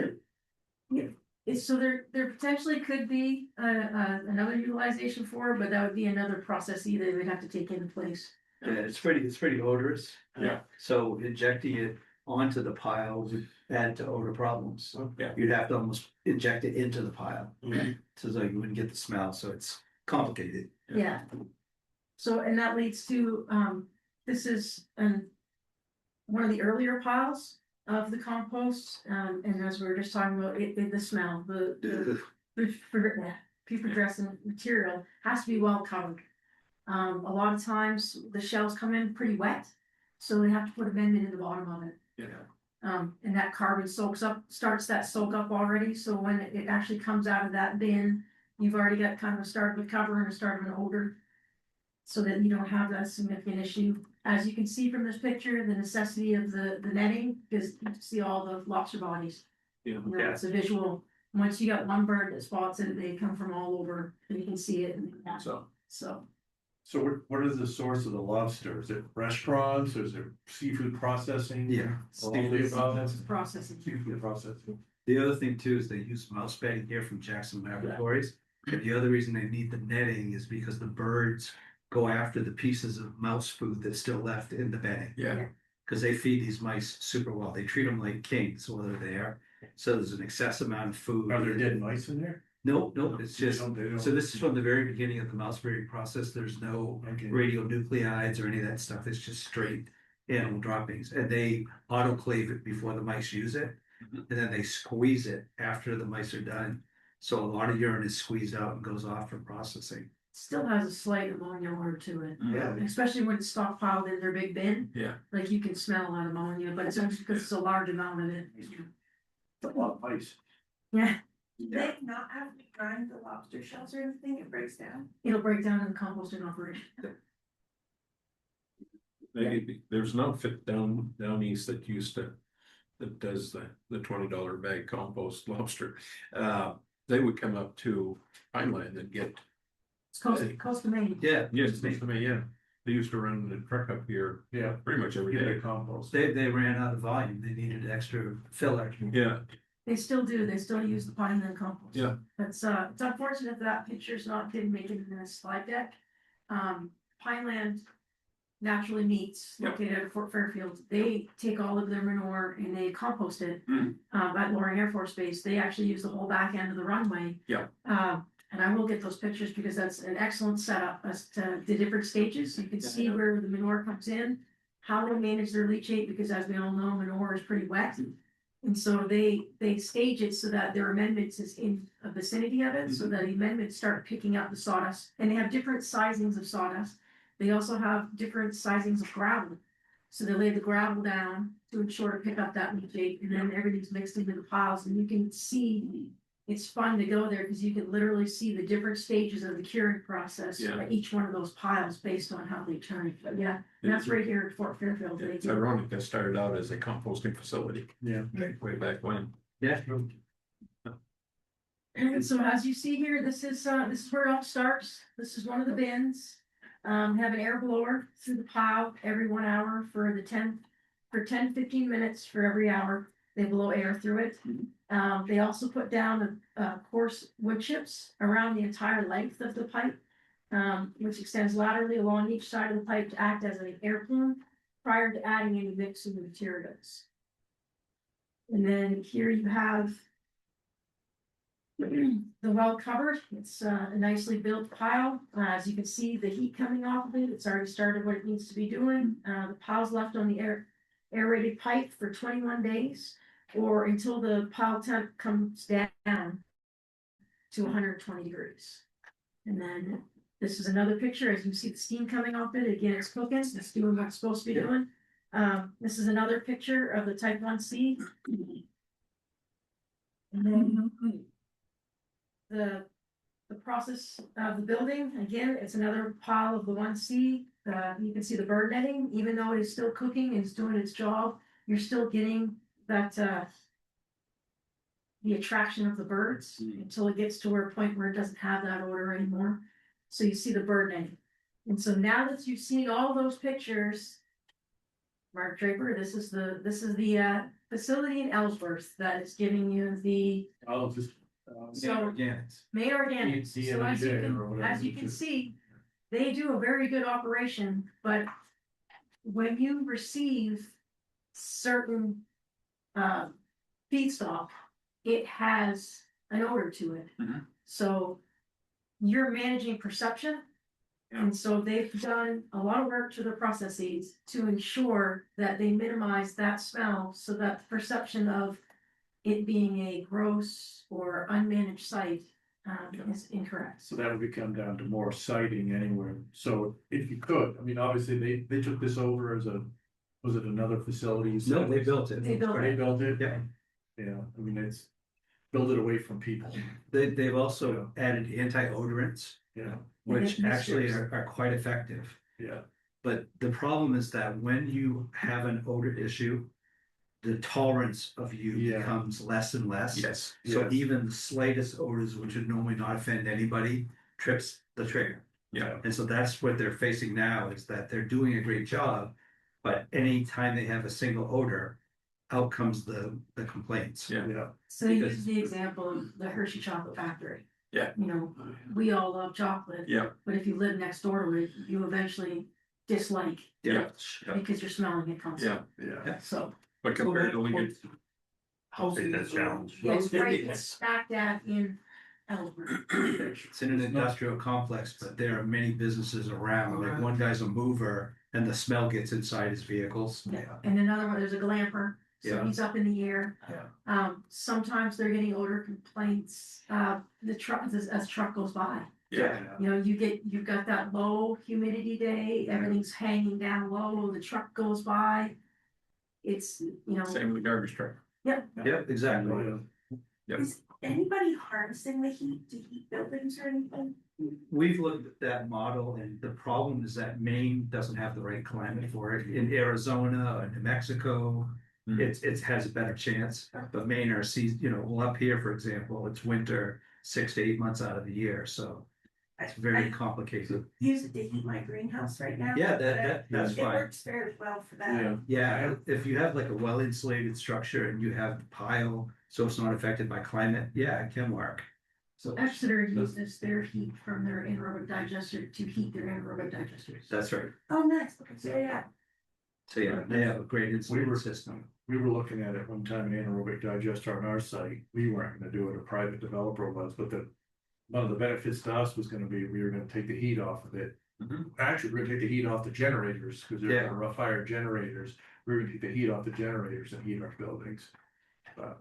in. So there potentially could be another utilization for, it, but that would be another process either they would have to take into place. Yeah, it's pretty odorous. Yeah. So injecting it onto the pile would add to odor problems. Yeah. You'd have to almost inject it into the pile. Mhm. So like you wouldn't get the smell, so it's complicated. Yeah. So, and that leads to, this is, one of the earlier piles of the compost, and as we were just talking about, the smell, the putrescent material has to be well covered. A lot of times the shells come in pretty wet, so they have to put amendment in the bottom of it. Yeah. And that carbon starts that soak up already, so when it actually comes out of that bin, you've already got kind of a start of a cover and a start of an odor. So that you don't have that significant issue. As you can see from this picture, the necessity of the netting, because you can see all the lobster bodies. Yeah. You know, it's a visual, once you got one bird that spots it, they come from all over, and you can see it, and So, so. So what is the source of the lobster? Is it restaurants, or is it seafood processing? Yeah. All of the above? Processing. Seafood processing. The other thing too is they use mouse bedding here from Jackson Laboratories. And the other reason they need the netting is because the birds go after the pieces of mouse food that's still left in the bedding. yeah, Because they feed these mice super well. They treat them like kings while they're there. So there's an excess amount of food. Are there dead mice in there? Nope, it's just, They don't- so this is from the very beginning of the mouse breeding process. There's no Okay. radionuclides or any of that stuff. It's just straight animal droppings. And they autoclave it before the mice use it. Mhm. And then they squeeze it after the mice are done. So a lot of urine is squeezed out and goes off for processing. Still has a slight ammonia odor to it, Yeah. especially when it's stockpiled in their big bin. Yeah. Like you can smell that ammonia, but it's only because it's a large amount of it. It's a lot of mice. Yeah, Do they not have to grind the lobster shells or anything, it breaks down? it'll break down in the composting operation. there's an outfit down east that that does the $20 bag compost lobster. They would come up to Pineland and get. It's coast to Maine. Yeah. Yes, they used to run the truck up here Yeah. pretty much every Get day. a compost. They ran out of volume. They needed extra filler. Yeah, They still do, they still use the Pineland compost. Yeah. It's unfortunate that picture's didn't make it in this slide deck. Pineland naturally meats Yep. located at Fort Fairfield, they take all of their manure and they compost it. Mm. At Loring Air Force Base, they actually use the whole back end of the runway. Yeah. And I will get those pictures because that's an excellent setup as to the different stages, you can see where the manure comes in. How they manage their leachate, because as we all know, manure is pretty wet. And so they stage it so that their amendments is in a vicinity of it, so that the amendments start picking up the sawdust. And they have different sizings of sawdust. They also have different sizings of gravel. So they lay the gravel down to ensure to pick up that leachate, and then everything's mixed into the piles, and you can see. It's fun to go there because you can literally see the different stages of the curing process Yeah. at each one of those piles based on how they turn. But yeah, that's right here at Fort Fairfield. They it's do. ironic that started out as a composting facility Yeah. way back when. Yeah. And so as you see here, this is where it all starts. This is one of the bins. Have an air blower through the pile every 1 hour for 10-15 minutes for every hour. They blow air through it. They also put down coarse wood chips around the entire length of the pipe, which extends laterally along each side of the pipe to act as an air plume prior to adding any mix of the materials. And then here you have the well covered. It's a nicely built pile. As you can see, the heat coming off of it, it's already started what it needs to be doing. The pile's left on the aerated pipe for 21 days or until the pile temp comes down to 120 degrees. And then this is another picture. As you see the steam coming off it, again, it's cooking, it's doing what it's supposed to be doing. This is another picture of the type 1C. And then the process of the building, again, it's another pile of the 1C. You can see the bird netting, even though it is still cooking and it's doing its job, you're still getting that the attraction of the birds until it gets to a point where it doesn't have that odor anymore. So you see the bird name. And so now that you've seen all those pictures, Mark Draper, this is the facility in Ellsworth that is giving you the I'll just. So- Organics. Main Organics. See So every as you day can, or whatever as you you can do. see, they do a very good operation, but when you receive certain feedstock, it has an odor to it. Mhm. So you're managing perception. And so they've done a lot of work to the processes to ensure that they minimize that smell so that the perception of it being a gross or unmanaged site is incorrect. So that would become down to more siting anywhere. So if you could, I mean, obviously they took this over as was it another facility? You said? No, they built it. They built Or they built it? Yeah. Yeah, I mean, it's build it away from people. They've also added anti-odorants, Yeah, which Yeah, actually mixtures. are quite effective. yeah, But the problem is that when you have an odor issue, the tolerance of you Yeah. becomes less and less. Yes. So Yes. even the slightest odors, which would normally not offend anybody, trips the trigger. Yeah. And so that's what they're facing now, is that they're doing a great job, but anytime they have a single odor, out comes the complaints. Yeah. yeah. So you Because- use the example of the Hershey Chocolate Factory. Yeah. You know, we all love chocolate. Yeah. But if you live next door to it, you eventually dislike Yeah. because you're smelling it constantly. Yeah. So, But compared to when you, Housing That's is challenge. yes, right, it's smack dab in Ellsworth. It's in an industrial complex, but there are many businesses around, like one guy's a mover and the smell gets inside his vehicles. Yeah, and another one, there's a glamper, so Yeah. he's up in the air. Yeah. Sometimes they're getting odor complaints, the truck, as truck goes by. yeah, You know, you've got that low humidity day, everything's hanging down low, the truck goes by. It's, you know, same with the garbage truck. Yep, exactly. Yep. Is anybody harnessing the heat to heat buildings or anything? We've looked at that model and the problem is that Maine doesn't have the right climate for it. In Arizona or New Mexico, Hmm. it has a better chance. But Maine are season, well, up here, for example, it's winter 6 to 8 months out of the year, so it's very complicated. Use it to heat my greenhouse right now. Yeah, that's It fine. works very well for that. Yeah, if you have like a well insulated structure and you have the pile, so it's not affected by climate, yeah, it can work. So Exeter uses their heat from their anaerobic digester to heat their anaerobic digesters. that's right. Oh, nice. Yeah. So yeah, they have a great insulated system. We were looking at it one time, an anaerobic digester on our site. We weren't gonna do it, a private developer was, but one of the benefits to us was gonna be, we were gonna take the heat off of it. Mhm. Actually, we're gonna take the heat off the generators, because they're Yeah. rough fire generators. We were gonna take the heat off the generators and heat our buildings. But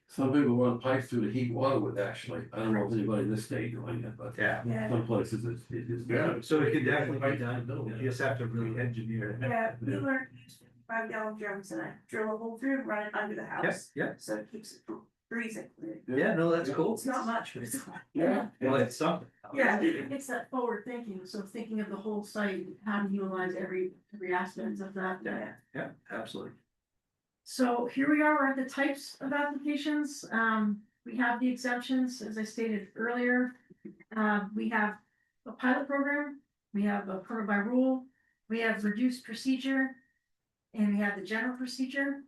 some people run pipes through the heat water with actually, I don't know if anybody in this state doing it, but Yeah, Yeah. some places it is. Yeah. so it can definitely be done, you just have to really engineer it. Yeah, we learned 5 gallon drums and I drill a hole through and run it under the Yep, house. yep, So it keeps it from freezing. yeah, no, that's cool. It's not much, but it's. Yeah. Well, it's something. Yeah. It's that forward thinking, so thinking of the whole site, how to utilize every aspect of that. Yeah. Yeah, absolutely. So here we are, we're at the types of applications. We have the exemptions, as I stated earlier. We have a pilot program, we have a permit by rule, we have reduced procedure, and we have the general procedure.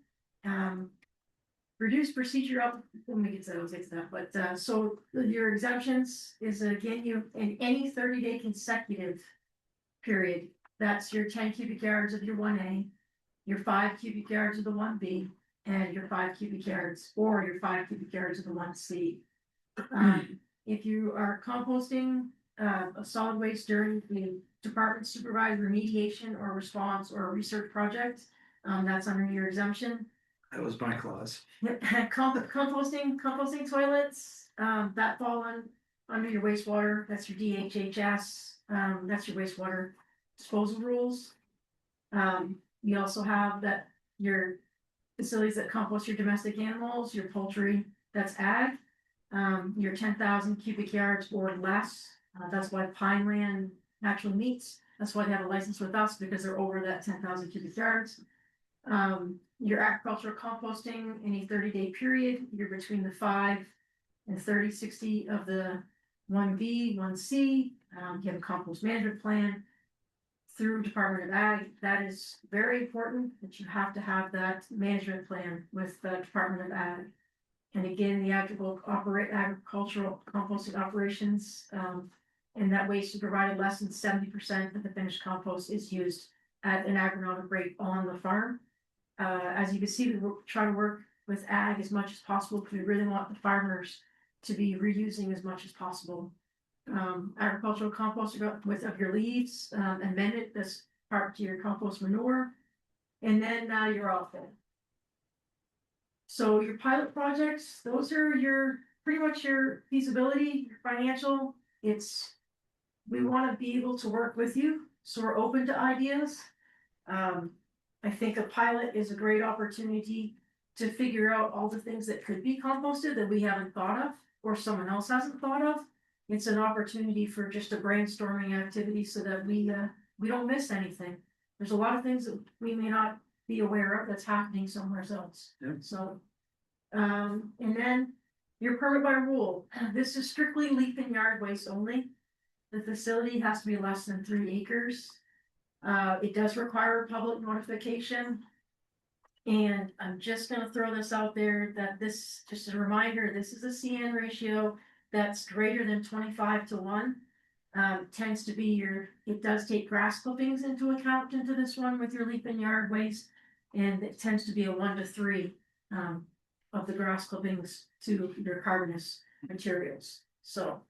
Reduced procedure, let me get to that, I'll get to that, but, so your exemptions is again, you, in any 30-day consecutive period, that's your 10 cubic yards of your 1A, your 5 cubic yards of the 1B, and your 5 cubic yards, or your 5 cubic yards of the 1C. If you are composting a solid waste during the department supervised remediation or response or research project, that's under your exemption. That was my clause. Composting toilets, that fall under your wastewater, that's your DHHS, that's your wastewater disposal rules. You also have that your facilities that compost your domestic animals, your poultry, that's ag. Your 10,000 cubic yards or less, that's why Pineland actually meets, that's why they have a license with us, because they're over that 10,000 cubic yards. Your agricultural composting in a 30-day period, you're between the 5 and 30/60 of the 1B, 1C. You have a compost management plan through Department of Ag. That is very important that you have to have that management plan with the Department of Ag. And again, the agricultural composting operations, and that waste is provided less than 70% of the finished compost is used at an agronomic rate on the farm. As you can see, we try to work with ag as much as possible because we really want the farmers to be reusing as much as possible. Agricultural compost with of your leaves, amend it this part to your compost manure, and then you're off it. So your pilot projects, those are your pretty much your feasibility, your financial. We want to be able to work with you, so we're open to ideas. I think a pilot is a great opportunity to figure out all the things that could be composted that we haven't thought of or someone else hasn't thought of. It's an opportunity for just a brainstorming activity so that we don't miss anything. There's a lot of things that we may not be aware of that's happening somewhere else. Yeah. So, and then your permit by rule. This is strictly leaf and yard waste only. The facility has to be less than 3 acres. It does require public notification. And I'm just gonna throw this out there that this, just a reminder, this is a CN ratio that's greater than 25:1. Tends to be it does take grass clippings into account into this one with your leaf and yard waste. And it tends to be a 1:3 of the grass clippings to your carbonous materials. So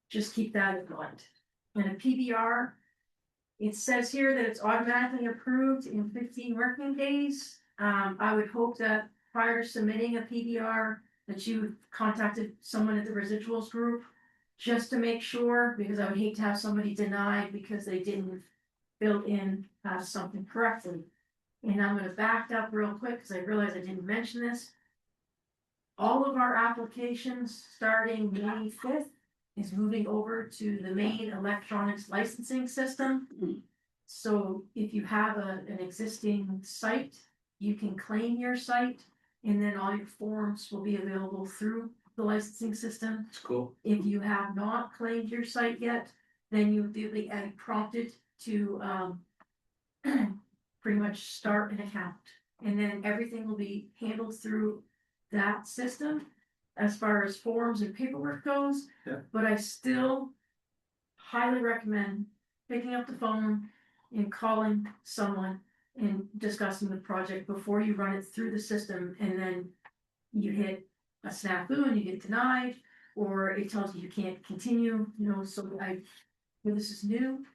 just keep that in mind. And a PBR, it says here that it's automatically approved in 15 working days. I would hope that prior to submitting a PBR, that you contacted someone at the residuals group just to make sure, because I would hate to have somebody denied because they didn't fill in something correctly. And I'm gonna back up real quick because I realized I didn't mention this. All of our applications starting May 5th is moving over to the main electronics licensing system. So if you have an existing site, you can claim your site, and then all your forms will be available through the licensing system. It's cool. If you have not claimed your site yet, then you'll be prompted to pretty much start an account. And then everything will be handled through that system as far as forms and paperwork goes. Yeah. But I still highly recommend picking up the phone and calling someone and discussing the project before you run it through the system, and then you hit a snafu and you get denied, or it tells you can't continue, so this is new.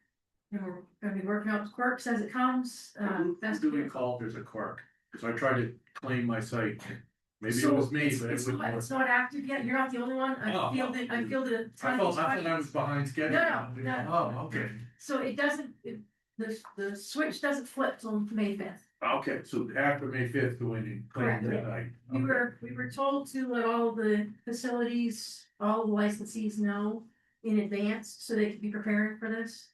And we're gonna be working out the quirks as it comes, best. Do we call if there's a quirk? Cause I tried to claim my site, maybe it So was me, it's- but it it's wouldn't not- work. It's not active yet, you're not the only one, Oh, I fielded a I ton thought of I was behind schedule. No. Oh, okay, So it doesn't, the switch doesn't flip till May 5th. okay, so after May 5th, go in and claim Correct. that night. We were told to let all the facilities, all the licensees know in advance so they could be preparing for this.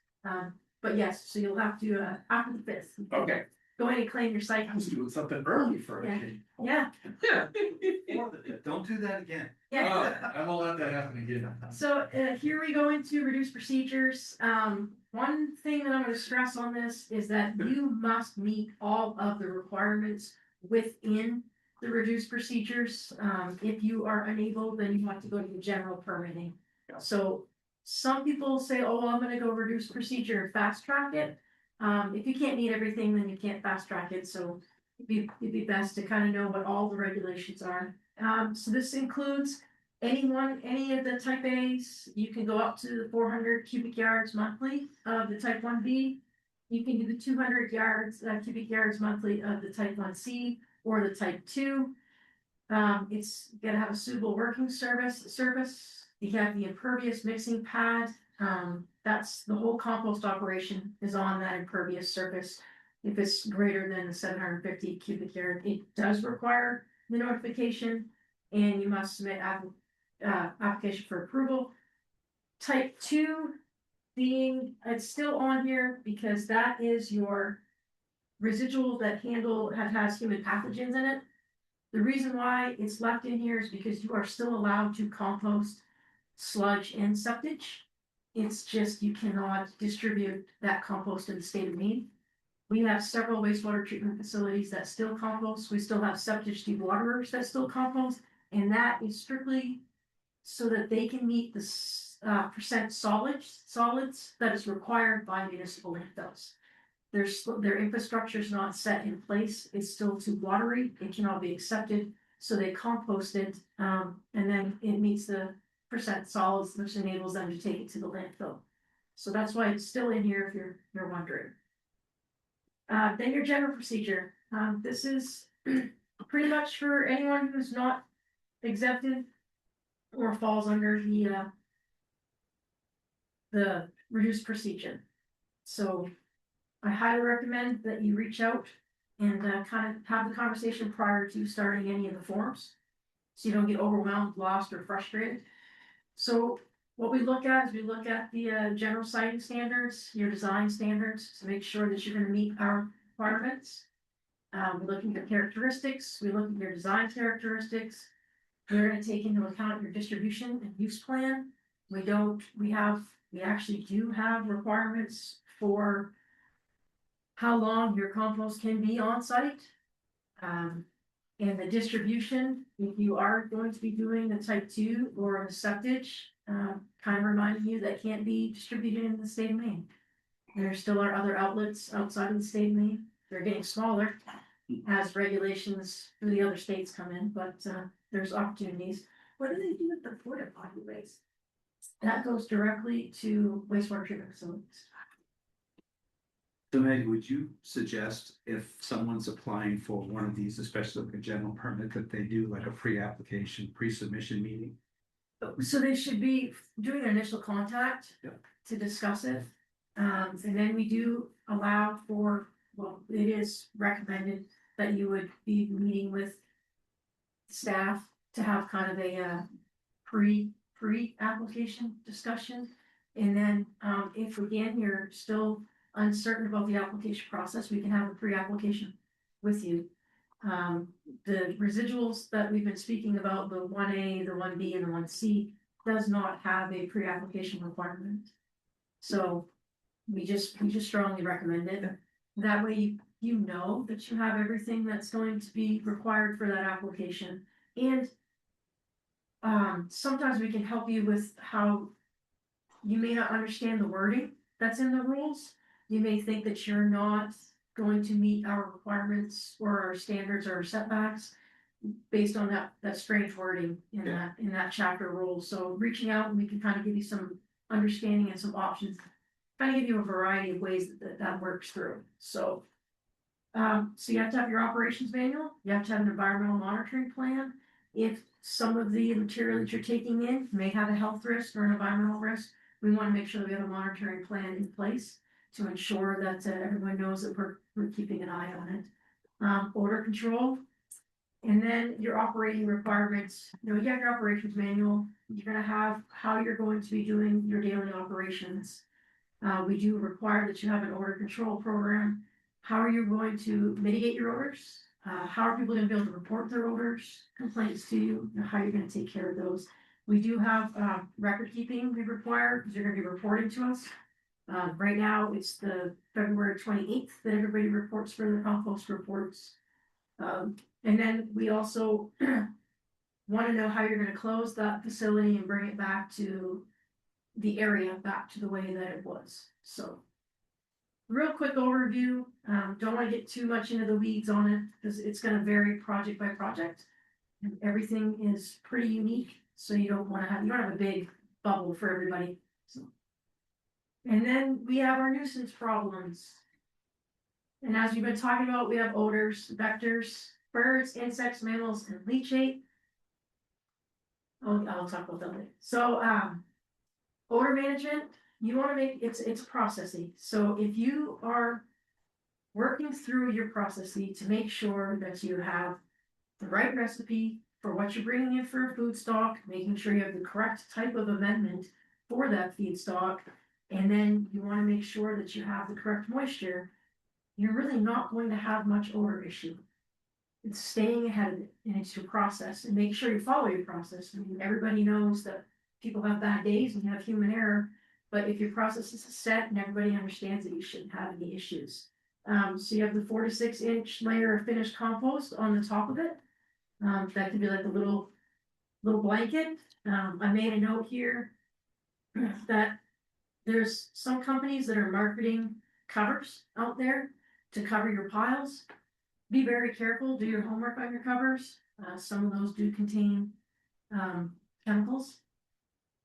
But yes, so you'll have to, after the 5th. Okay. Go in and claim your site. I was doing something early for a Yeah. change. Yeah, Don't do that again. yeah. I won't let that happen again. So here we go into reduced procedures. One thing that I'm gonna stress on this is that you must meet all of the requirements within the reduced procedures. If you are unable, then you have to go to the general permitting. Yeah. So some people say, oh, I'm gonna go reduce procedure and fast track it. If you can't meet everything, then you can't fast track it, so it'd be best to kind of know what all the regulations are. So this includes any of the type A's, you can go up to the 400 cubic yards monthly of the type 1B. You can do the 200 cubic yards monthly of the type 1C or the type 2. It's gotta have a suitable working service. You have the impervious mixing pad. That's the whole compost operation is on that impervious surface. If it's greater than the 750 cubic yard, it does require the notification, and you must submit application for approval. Type 2 being, it's still on here because that is your residual that has human pathogens in it. The reason why it's left in here is because you are still allowed to compost sludge and septage. It's just you cannot distribute that compost in the state of Maine. We have several wastewater treatment facilities that still compost. We still have septic dewaterers that still compost. And that is strictly so that they can meet the percent solids that is required by municipal landfills. Their infrastructure is not set in place. It's still too watery. It cannot be accepted. So they compost it, and then it meets the percent solids, which enables them to take it to the landfill. So that's why it's still in here if you're wondering. Then your general procedure. This is pretty much for anyone who's not exempted or falls under the reduced procedure. So I highly recommend that you reach out and kind of have the conversation prior to starting any of the forms, so you don't get overwhelmed, lost, or frustrated. So what we look at is we look at the general siting standards, your design standards, to make sure that you're going to meet our requirements. We're looking at characteristics. We look at your design characteristics. We're going to take into account your distribution and use plan. We actually do have requirements for how long your compost can be on site. And the distribution, if you are going to be doing the type 2 or the septic, kind of reminding you that can't be distributed in the state of Maine. There still are other outlets outside of the state of Maine. They're getting smaller as regulations through the other states come in, but there's opportunities. What do they do with the porta potty waste? That goes directly to wastewater treatment facilities. So Meg, would you suggest if someone's applying for one of these, especially like a general permit, that they do like a pre-application, pre-submission meeting? So they should be doing their initial contact Yep. to discuss it. And then we do allow for, well, it is recommended that you would be meeting with staff to have kind of a pre-application discussion. And then if again, you're still uncertain about the application process, we can have a pre-application with you. The residuals that we've been speaking about, the 1A, the 1B, and the 1C, does not have a pre-application requirement. So we just strongly recommend it. That way you know that you have everything that's going to be required for that application. And sometimes we can help you with how you may not understand the wording that's in the rules. You may think that you're not going to meet our requirements or our standards or our setbacks based on that strange wording in that chapter rule. So reaching out, and we can kind of give you some understanding and some options, kind of give you a variety of ways that works through. So you have to have your operations manual, you have to have an environmental monitoring plan. If some of the material that you're taking in may have a health risk or an environmental risk, we want to make sure that we have a monitoring plan in place to ensure that everyone knows that we're keeping an eye on it. Odor control, and then your operating requirements. You have your operations manual. You're going to have how you're going to be doing your daily operations. We do require that you have an odor control program. How are you going to mitigate your odors? How are people going to be able to report their odors, complaints to you? How you're going to take care of those? We do have record keeping we require because you're going to be reporting to us. Right now, it's the February 28th that everybody reports for their compost reports. And then we also want to know how you're going to close that facility and bring it back to the area, back to the way that it was. So real quick overview. Don't want to get too much into the weeds on it because it's going to vary project by project. And everything is pretty unique. So you don't have a big bubble for everybody. So. And then we have our nuisance problems. And as we've been talking about, we have odors, vectors, birds, insects, mammals, and leachate. I'll talk about that later. So odor management, you want to make it's processing. So if you are working through your processing to make sure that you have the right recipe for what you're bringing in for a food stock, making sure you have the correct type of amendment for that feedstock, and then you want to make sure that you have the correct moisture. you're really not going to have much odor issue. It's staying ahead of it, and it's your process, and make sure you follow your process. I mean, everybody knows that people have bad days and you have human error, but if your process is set and everybody understands it, you shouldn't have any issues. So you have the 4 to 6 inch layer of finished compost on the top of it. That could be like a little blanket. I made a note here that there's some companies that are marketing covers out there to cover your piles. Be very careful, do your homework on your covers. Some of those do contain chemicals.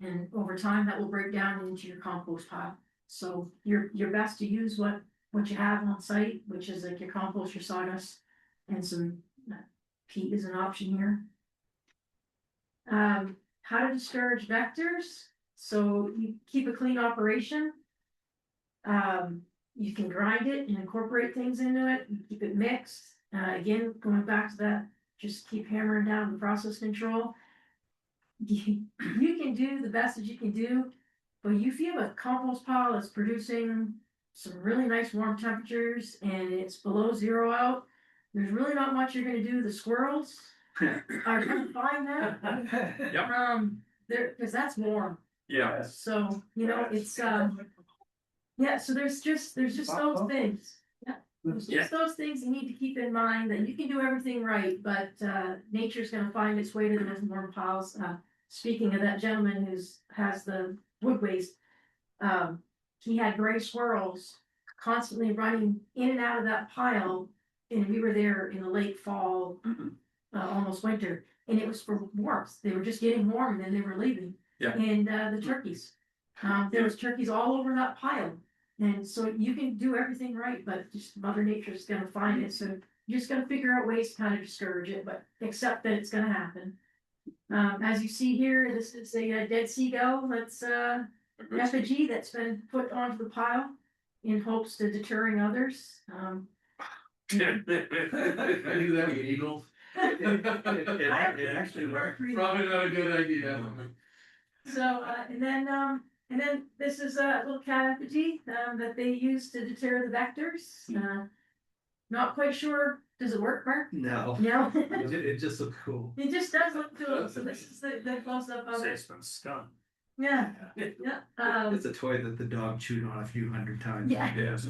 And over time, that will break down into your compost pile. So you're best to use what you have on site, which is like your compost, your sawdust, and some peat is an option here. How to discourage vectors. So you keep a clean operation. You can grind it and incorporate things into it, and keep it mixed. Again, going back to that, just keep hammering down the process control. You can do the best that you can do, but if you have a compost pile that's producing some really nice warm temperatures and it's below 0 out, there's really not much you're gonna do. The squirrels are gonna find that. Yep. There, because that's warm. Yeah. So, it's, yeah, so there's just those things. Yeah. There's just those things you need to keep in mind, that you can do everything right, but nature's gonna find its way to those warm piles. Speaking of that gentleman has the wood waste, he had gray squirrels constantly running in and out of that pile, and we were there in the late fall, almost winter, and it was for warmth. They were just getting warm and then they were leaving. Yeah. And the turkeys, there was turkeys all over that pile. And so you can do everything right, but just Mother Nature's gonna find it, so you're just gonna figure out ways to kind of discourage it, but accept that it's gonna happen. As you see here, this is a dead seagull that's effigy that's been put onto the pile in hopes to deterring others. I knew that was eagles. It actually worked. Probably not a good idea. So, and then this is a little cat effigy that they use to deter the vectors. Not quite sure. Does it work, Mark? No, No. it just looked cool. It just does look cool. So this is the close up of Say it. it's been skunk. Yeah. Yeah. It's a toy that the dog chewed on a few hundred times. Yeah. Yes.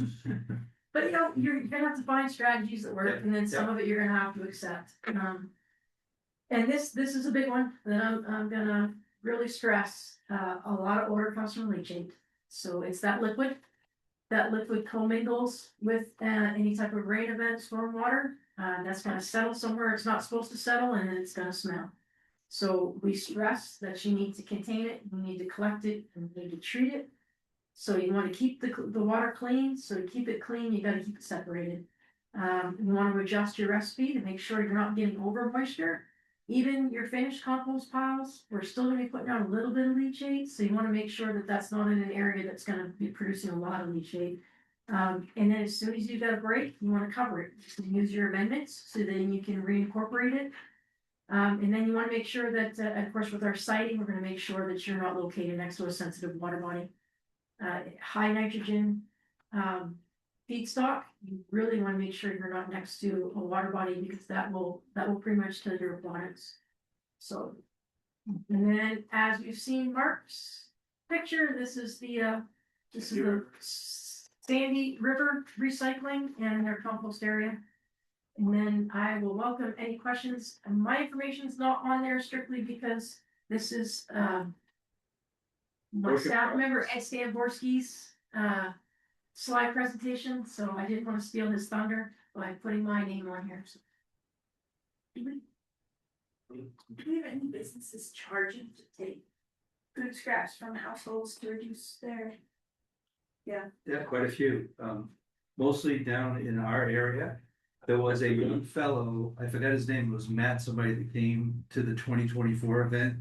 But you're gonna have to find strategies that work, Yeah, and then some of it you're gonna have to accept. And this is a big one that I'm gonna really stress. A lot of odor comes from leachate. So it's that liquid. That liquid commingles with any type of rain event, storm water. That's gonna settle somewhere it's not supposed to settle, and it's gonna smell. So we stress that you need to contain it, you need to collect it, and you need to treat it. So you want to keep the water clean. So to keep it clean, you got to keep it separated. You want to adjust your recipe to make sure you're not getting over moisture. Even your finished compost piles, we're still going to be putting out a little bit of leachate. So you want to make sure that that's not in an area that's going to be producing a lot of leachate. And then as soon as you got a break, you want to cover it. Just use your amendments so then you can reincorporate it. And then you want to make sure that, of course, with our siting, we're going to make sure that you're not located next to a sensitive water body. High nitrogen feedstock, you really want to make sure you're not next to a water body, because that will pretty much kill your aquatics. So, and then as we've seen Mark's picture, this is the Sandy River recycling and their compost area. And then I will welcome any questions. And my information is not on there strictly because this is my staff member Ed Stamborski's slide presentation, so I didn't want to steal his thunder by putting my name on here. So. Do we have any businesses charging to take food scraps from households to reduce their? Yeah, quite a few, mostly down in our area. There was a young fellow, I forgot his name, it was Matt, somebody that came to the 2024 event.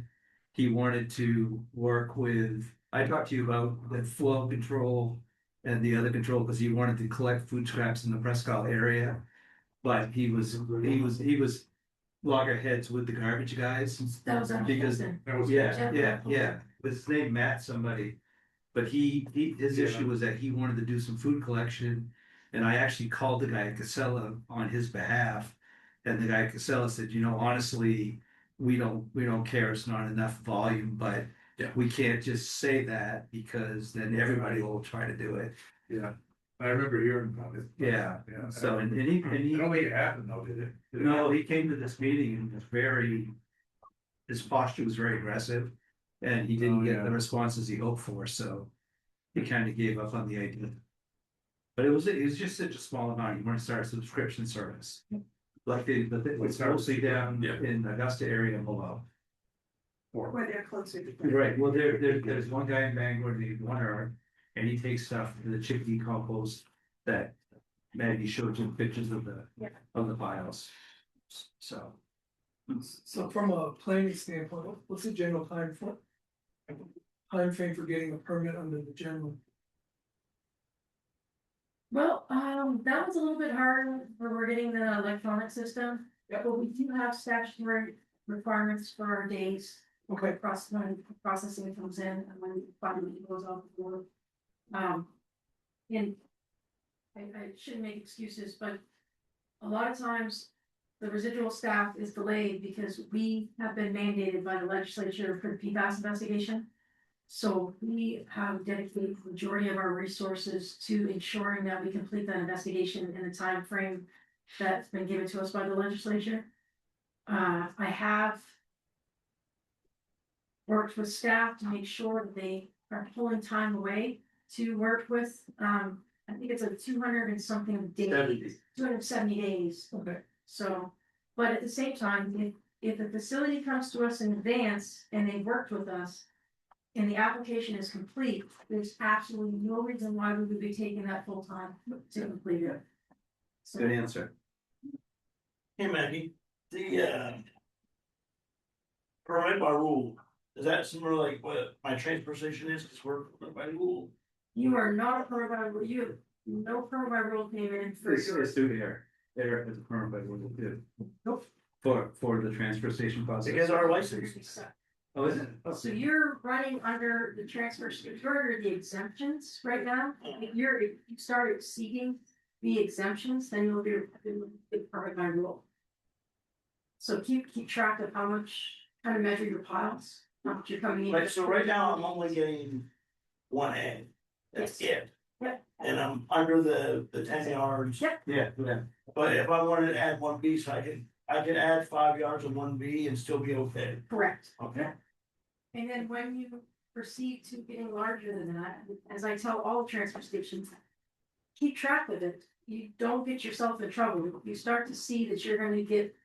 He wanted to work with, I talked to you about the flow control and the other control, because he wanted to collect food scraps in the Prescott area. But he was loggerheads with the garbage guys. That was Because- That was. Yeah, with his name Matt somebody. But his issue was that he wanted to do some food collection And I actually called the guy at Casella on his behalf. And the guy at Casella said, you know, honestly, we don't care, it's not enough volume, but Yeah. we can't just say that because then everybody will try to do it. Yeah, I remember hearing about it. Yeah, Yeah. so, and he, I don't think it happened though, did it? Did it no, happen? he came to this meeting and was very, his posture was very aggressive. And he didn't Oh, get yeah. the responses he hoped for, so he kind of gave up on the idea. But it was just such a small amount, you want to start a subscription service. Like it's mostly down Yeah. in Augusta area and below. Where they're closer to. Right, well, there's one guy in Bangor named Warner, and he takes stuff to the chickpea compost that Maggie showed you pictures of Yeah. the piles. So, So from a planning standpoint, what's the general time frame for getting a permit under the general? Well, that was a little bit hard where we're getting the electronic system. Yep. But we do have statutory requirements for our days. Okay. When processing comes in and when finally goes off the board. And I shouldn't make excuses, but a lot of times the residual staff is delayed because we have been mandated by the legislature for the PFAS investigation. So we have dedicated the majority of our resources to ensuring that we complete that investigation in the time frame that's been given to us by the legislature. I have worked with staff to make sure that they are pulling time away to work with, I think it's like 200 and something days, 270 days. Okay. So, but at the same time, if the facility comes to us in advance and they've worked with us, and the application is complete, there's absolutely no reason why we would be taking that full time to complete it. So, good answer. Hey Maggie, the permit by rule, is that similar like what my transfer station is, cause we're permit by rule? you are not a permit by rule, you have no permit by rule payment for your. It's through there, there is a permit by rule too. Nope. For the transfer station process. Because our license, Oh, is it? Oh. So you're running under the transfer, you're under the exemptions right now, if you start exceeding the exemptions, then you'll be permit by rule. So keep track of how much, how to measure your piles, how much you're coming in. like, so right now I'm only getting one egg, that's it. Yep. And I'm under the 10 yards. Yep. Yeah, yeah. But if I wanted to add 1B, so I can add 5 yards of 1B and still be okay. Correct. Okay. And then when you proceed to getting larger than that, as I tell all transfer stations, keep track of it. You don't get yourself in trouble. If you start to see that you're gonna get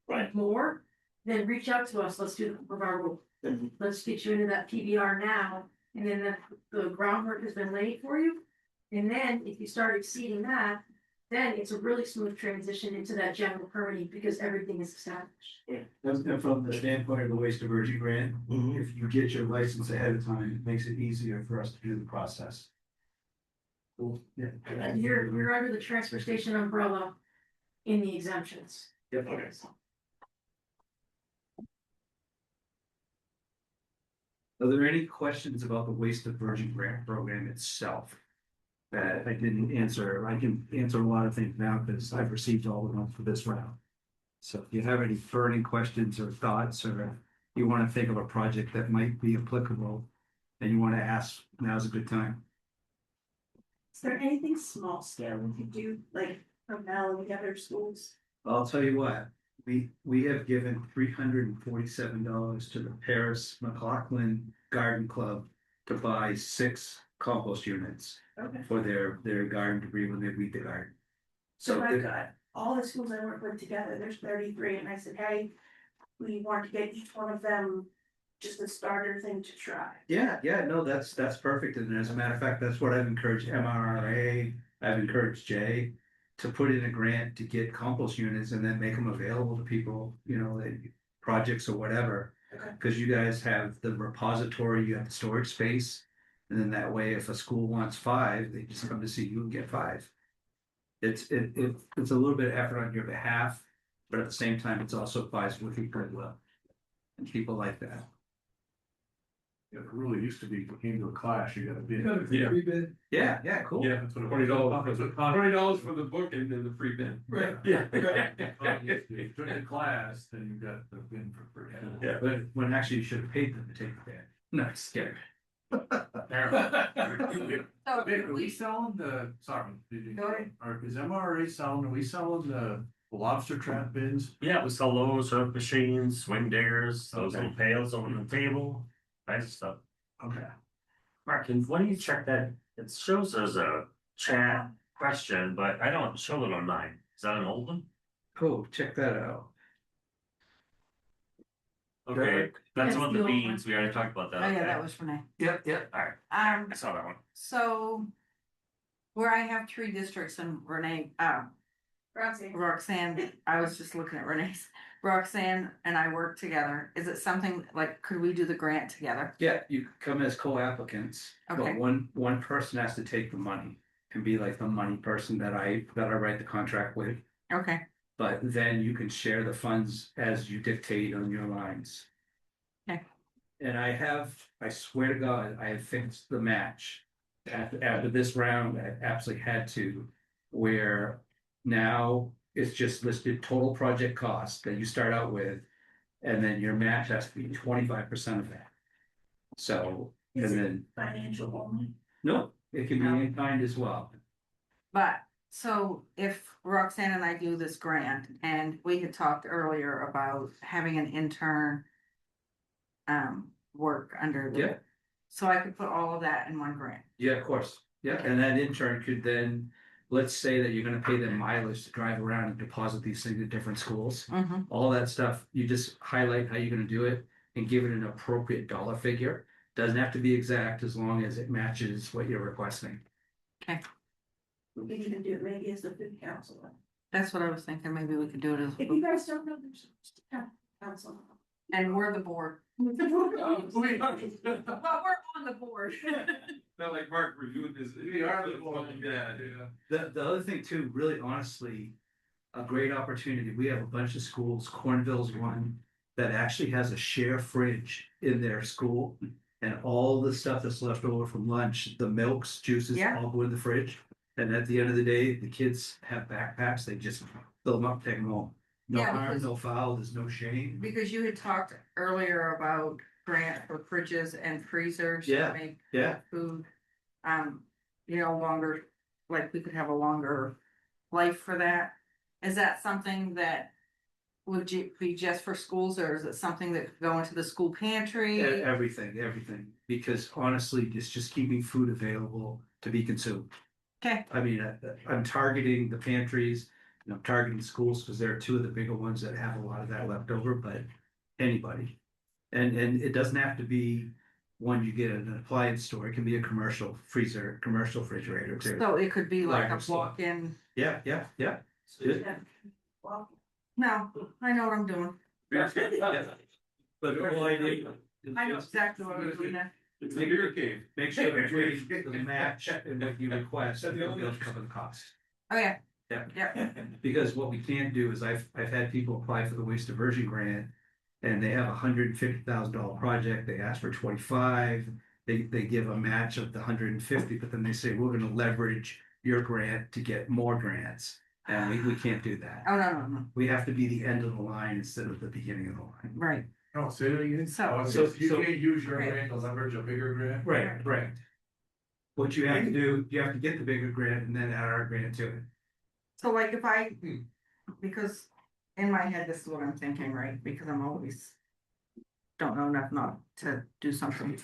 Right. more, then reach out to us. Let's do the revival. Mhm. Let's get you into that PBR now, and then the groundwork has been laid for you. And then if you start exceeding that, then it's a really smooth transition into that general permitting because everything is established. And from the standpoint of the waste diversion grant, Mhm. if you get your license ahead of time, it makes it easier for us to do the process. Cool, yeah. And you're under the transfer station umbrella in the exemptions. Yep. Okay. Are there any questions about the waste diversion grant program itself? That I didn't answer, I can answer a lot of things now because I've received all the ones for this round. So if you have any burning questions or thoughts, or you want to think of a project that might be applicable, and you want to ask, now's a good time. Is there anything small scale we could do, like from now and the other schools? I'll tell you what, we have given $347 to the Paris McLaughlin Garden Club to buy 6 compost units Okay. for their garden debris when they weed the garden. So I've it- got all the schools I work with together, there's 33, and I said, hey, we want to get each one of them just a starter thing to try. Yeah, no, that's perfect, and as a matter of fact, that's what I've encouraged MRRA, I've encouraged Jay. To put in a grant to get compost units and then make them available to people, projects or whatever. Okay. Cause you guys have the repository, you have the storage space, and then that way, if a school wants 5, they just come to see you and get 5. It's a little bit of effort on your behalf, but at the same time, it's also buys with you goodwill. And people like that. It really used to be, if you came to a class, you got a bid. Yeah. Free bid. Yeah, yeah, cool. Yeah, That's what it was. $20 for the book and then the free bin. Right. Yeah. If you took the class, then you got the bin for free. Yeah. But when actually you should have paid them to take the bid. No, just kidding. So Wait, are we selling the, sorry, did you? Go ahead. Or is MRA selling, are we selling the lobster trap bins? Yeah, we sell those, hook machines, swing diggers, those Okay. little pails on the table, nice stuff. Okay. Mark, can, when you check that, it shows there's a chat question, but I don't show it on mine. Is that an old one? Cool, check that out. Okay, that's That's one of the the old beans, we already talked about that. Oh, yeah, okay. that was Renee. Yep, yep. Alright, Um, I saw that one. so. Where I have 3 districts and Renee, Roxanne, I was just looking at Renee's. Roxanne and I work together. Is it something like, could we do the grant together? Yeah, you could come as co-applicants, Okay. but one person has to take the money and be like the money person that I write the contract with. Okay, But then you can share the funds as you dictate on your lines. Okay. And I swear to God, I have fixed the match. After this round, I absolutely had to, where now it's just listed total project cost that you start out with. And then your match has to be 25% of that. So, and Is it then, financial only. no, it can be in kind as well. But, so if Roxanne and I do this grant, and we had talked earlier about having an intern. Work under the. Yeah. So I could put all of that in one grant. Yeah, of course. Yeah, and that intern could then, let's say that you're gonna pay them mileage to drive around and deposit these things at different schools. Mm-hmm. All that stuff, you just highlight how you're gonna do it and give it an appropriate dollar figure. Doesn't have to be exact as long as it matches what you're requesting. We need to do it maybe as the food council. That's what I was thinking, maybe we could do it as. If you guys don't know, there's a council. And we're the board. Well, we're on the board. Not like Mark reviewing this. We are the board. Yeah, The other thing too, really honestly, a great opportunity, we have a bunch of schools, Cornville's one. That actually has a share fridge in their school. And all the stuff that's left over from lunch, the milks, juices, Yeah. all go in the fridge. And at the end of the day, the kids have backpacks, they just fill them up, take them home. No Yeah, harm, because- no foul, there's no shame. Because you had talked earlier about grant for fridges and freezers. to Yeah, make yeah. Food, longer, like we could have a longer life for that. Is that something that would be just for schools, or is it something that could go into the school pantry? Everything, because honestly, it's just keeping food available to be consumed. Okay, I mean, I'm targeting the pantries, and I'm targeting schools, because there are 2 of the bigger ones that have a lot of that left over, but anybody. And it doesn't have to be one you get at an appliance store, it can be a commercial freezer, commercial refrigerator too. so it could be like a Larger store. walk-in, Yeah. no, I know what I'm doing. But the whole idea is I know just exactly what I'm doing now. It's a beer cave. make sure between the match and what you request, it'll be able to cover the cost. Oh, yeah, Yeah. yeah, Because what we can't do is I've had people apply for the waste diversion grant. And they have $150,000 project, they ask for 25, they give a match of the 150, but then they say, we're gonna leverage your grant to get more grants. And we can't do that. oh, no, We have to be the end of the line instead of the beginning of the line. right, Oh, say that again? So- Oh, so- you so- can't use your Right. grant to leverage a bigger grant? Right. What you have to do, you have to get the bigger grant and then add our grant to it. so like if I, because in my head, this is what I'm thinking, right, because I'm always. Don't know enough not to do something,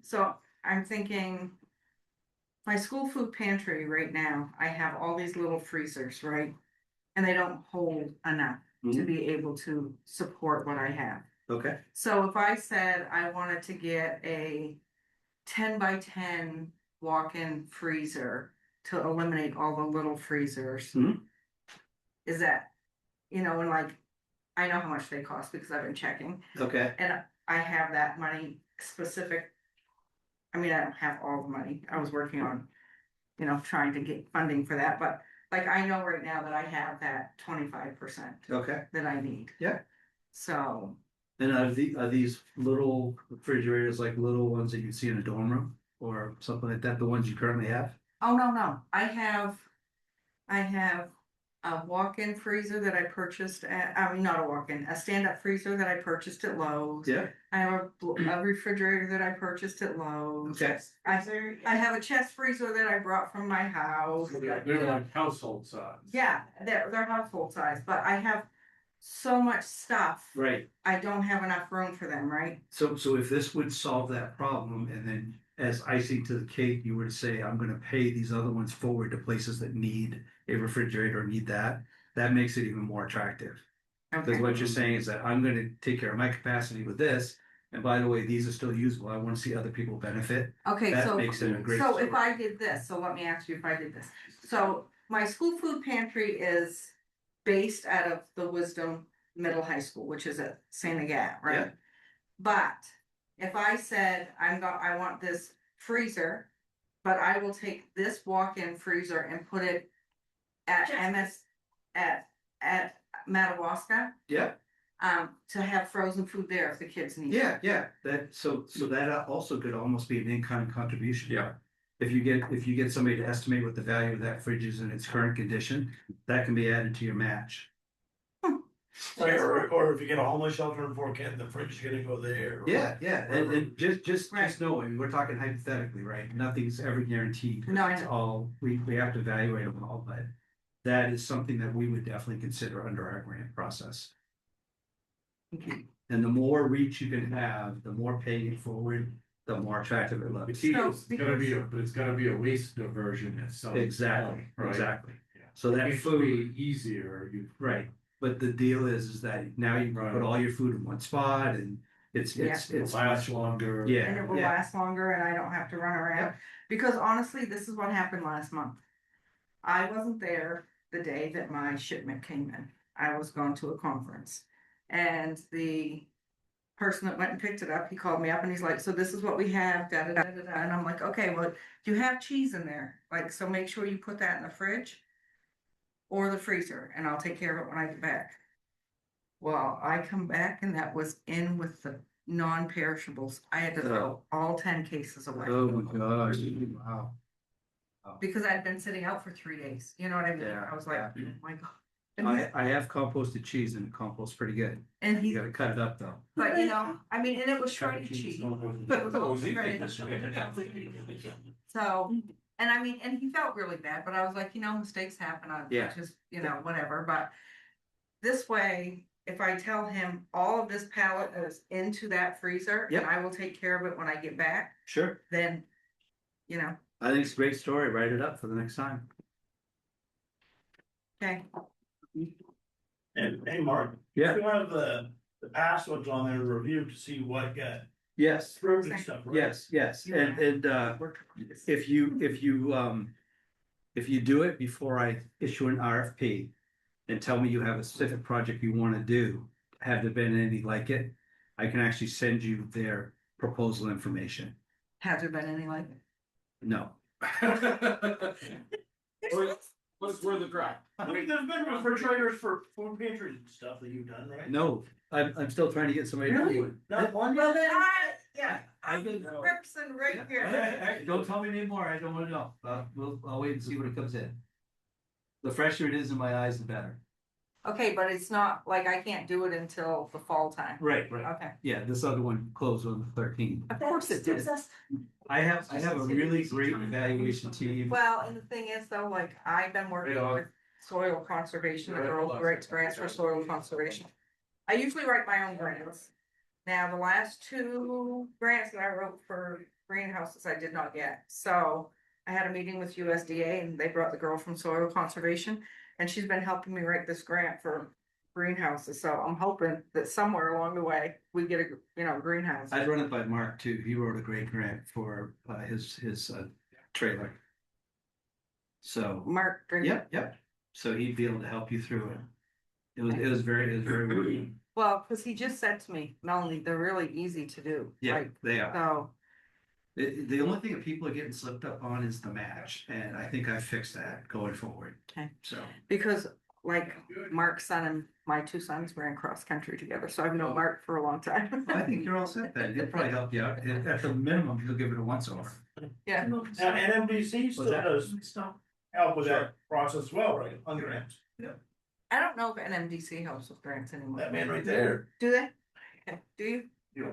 so I'm thinking. My school food pantry right now, I have all these little freezers, right? And they don't hold enough to be able to support what I have. Okay. So if I said I wanted to get a 10x10 walk-in freezer to eliminate all the little freezers. Mhm. Is that, and like, I know how much they cost because I've been checking, Okay. and I have that money specific. I mean, I don't have all the money, I was working on, trying to get funding for that, but like, I know right now that I have that 25% Okay. that I need. Yeah. So, And are these little refrigerators like little ones that you see in a dorm room or something like that, the ones you currently have? Oh, no, I have a walk-in freezer that I purchased at, I mean, not a walk-in, a stand-up freezer that I purchased at Lowe's. Yeah. I have a refrigerator that I purchased at Lowe's. Okay. I have a chest freezer that I brought from my house. They're like household size. Yeah, they're household size, but I have so much stuff. Right. I don't have enough room for them, right? So if this would solve that problem and then as icing to the cake, you were to say, I'm gonna pay these other ones forward to places that need a refrigerator or need that makes it even more attractive. Because Okay. what you're saying is that I'm gonna take care of my capacity with this. And by the way, these are still usable. I wanna see other people benefit. Okay, That so, makes it a great. so if story. I did this, so let me ask you if I did this. So my school food pantry is based out of the Wisdom Middle High School, which is at Saint Agat, right? Yeah. But if I said, I want this freezer, but I will take this walk-in freezer and put it at MS, at Madawaska, Yeah, to have frozen food there if the kids need it. yeah, so that also could almost be an in-kind contribution. Yeah. If you get somebody to estimate what the value of that fridge is in its current condition, that can be added to your match. Or if you get a homeless shelter in Fort Kent, the fridge is gonna go there. Yeah, and just Right. know, I mean, we're talking hypothetically, right? Nothing's ever guaranteed. No, I It's know. all, we have to evaluate them all, but that is something that we would definitely consider under our grant process. And the more reach you can have, the more paying it forward, the more attractive it The looks. key So, is it's gotta be a waste diversion at some. Exactly, point, right? exactly. Yeah. So that It food, should be easier, you. right, but the deal is that now you can Right. put all your food in one spot and it's It lasts longer. Yeah. And it will last longer and I don't have to run around. Because honestly, this is what happened last month. I wasn't there the day that my shipment came in. I was going to a conference. And the person that went and picked it up, he called me up and he's like, so this is what we have, da da da da da. And I'm like, okay, well, you have cheese in there. Like, so make sure you put that in the fridge or the freezer and I'll take care of it when I get back. Well, I come back and that was in with the non-perishables. I had to throw all 10 cases away. Oh my gosh, wow. Because I'd been sitting out for 3 days, you know what I mean? Yeah, I was like, yeah. oh my God. And he's- I have composted cheese and it composts pretty good. And You he, gotta cut it up though. but you know, I mean, and it was shredded cheese. It was all shredded. So, and I mean, and he felt really bad, but I was like, you know, mistakes happen, Yeah. just, you know, whatever, but. This way, if I tell him all of this pallet goes into that freezer and Yep. I will take care of it when I get back, Sure. then, you know, I think it's a great story. Write it up for the next time. okay. And hey, Mark, Yeah, you have the passwords on there to review to see what got yes, approved and stuff, right? yes, and if you do it before I issue an RFP. And tell me you have a specific project you wanna do, have there been any like it? I can actually send you their proposal information. Has there been any like? No, What's worth the drive? I mean, there's been refrigerators for food pantries and stuff that you've done, right? no, I'm still trying to get somebody to do it. Not one Well, yet? then yeah, I've been. Ripson right here. Hey, don't tell me anymore, I don't wanna know, I'll wait and see when it comes in. The fresher it is in my eyes, the better. Okay, but it's not like I can't do it until the fall time. Right, Okay. yeah, this other one closed on the 13th. Of course it did. I have a really great evaluation team. Well, and the thing is though, like I've been working Right on. with soil conservation, the girl who writes grants for soil conservation. I usually write my own grants. Now, the last 2 grants that I wrote for greenhouses, I did not get. So I had a meeting with USDA and they brought the girl from soil conservation. And she's been helping me write this grant for greenhouses. So I'm hoping that somewhere along the way, we get a greenhouse. I'd run it by Mark too. He wrote a great grant for his trailer. So, Mark. yep. So he'd be able to help you through it. It was very working. Well, cause he just said to me, Melanie, they're really easy to do. Yeah, Like, they are. so, The only thing that people are getting slipped up on is the match, and I think I fixed that going forward. Okay. So, because like Mark's son and my two sons ran cross country together, so I've known Mark for a long time. I think you're all set then. He'll probably help you out. At the minimum, he'll give it a once over. Yeah, Now, NMDC still that? does Stop. help with that process as well, right, on grants, I don't know if NMDC helps with grants anymore. that man right there. Do they? Do you? You know.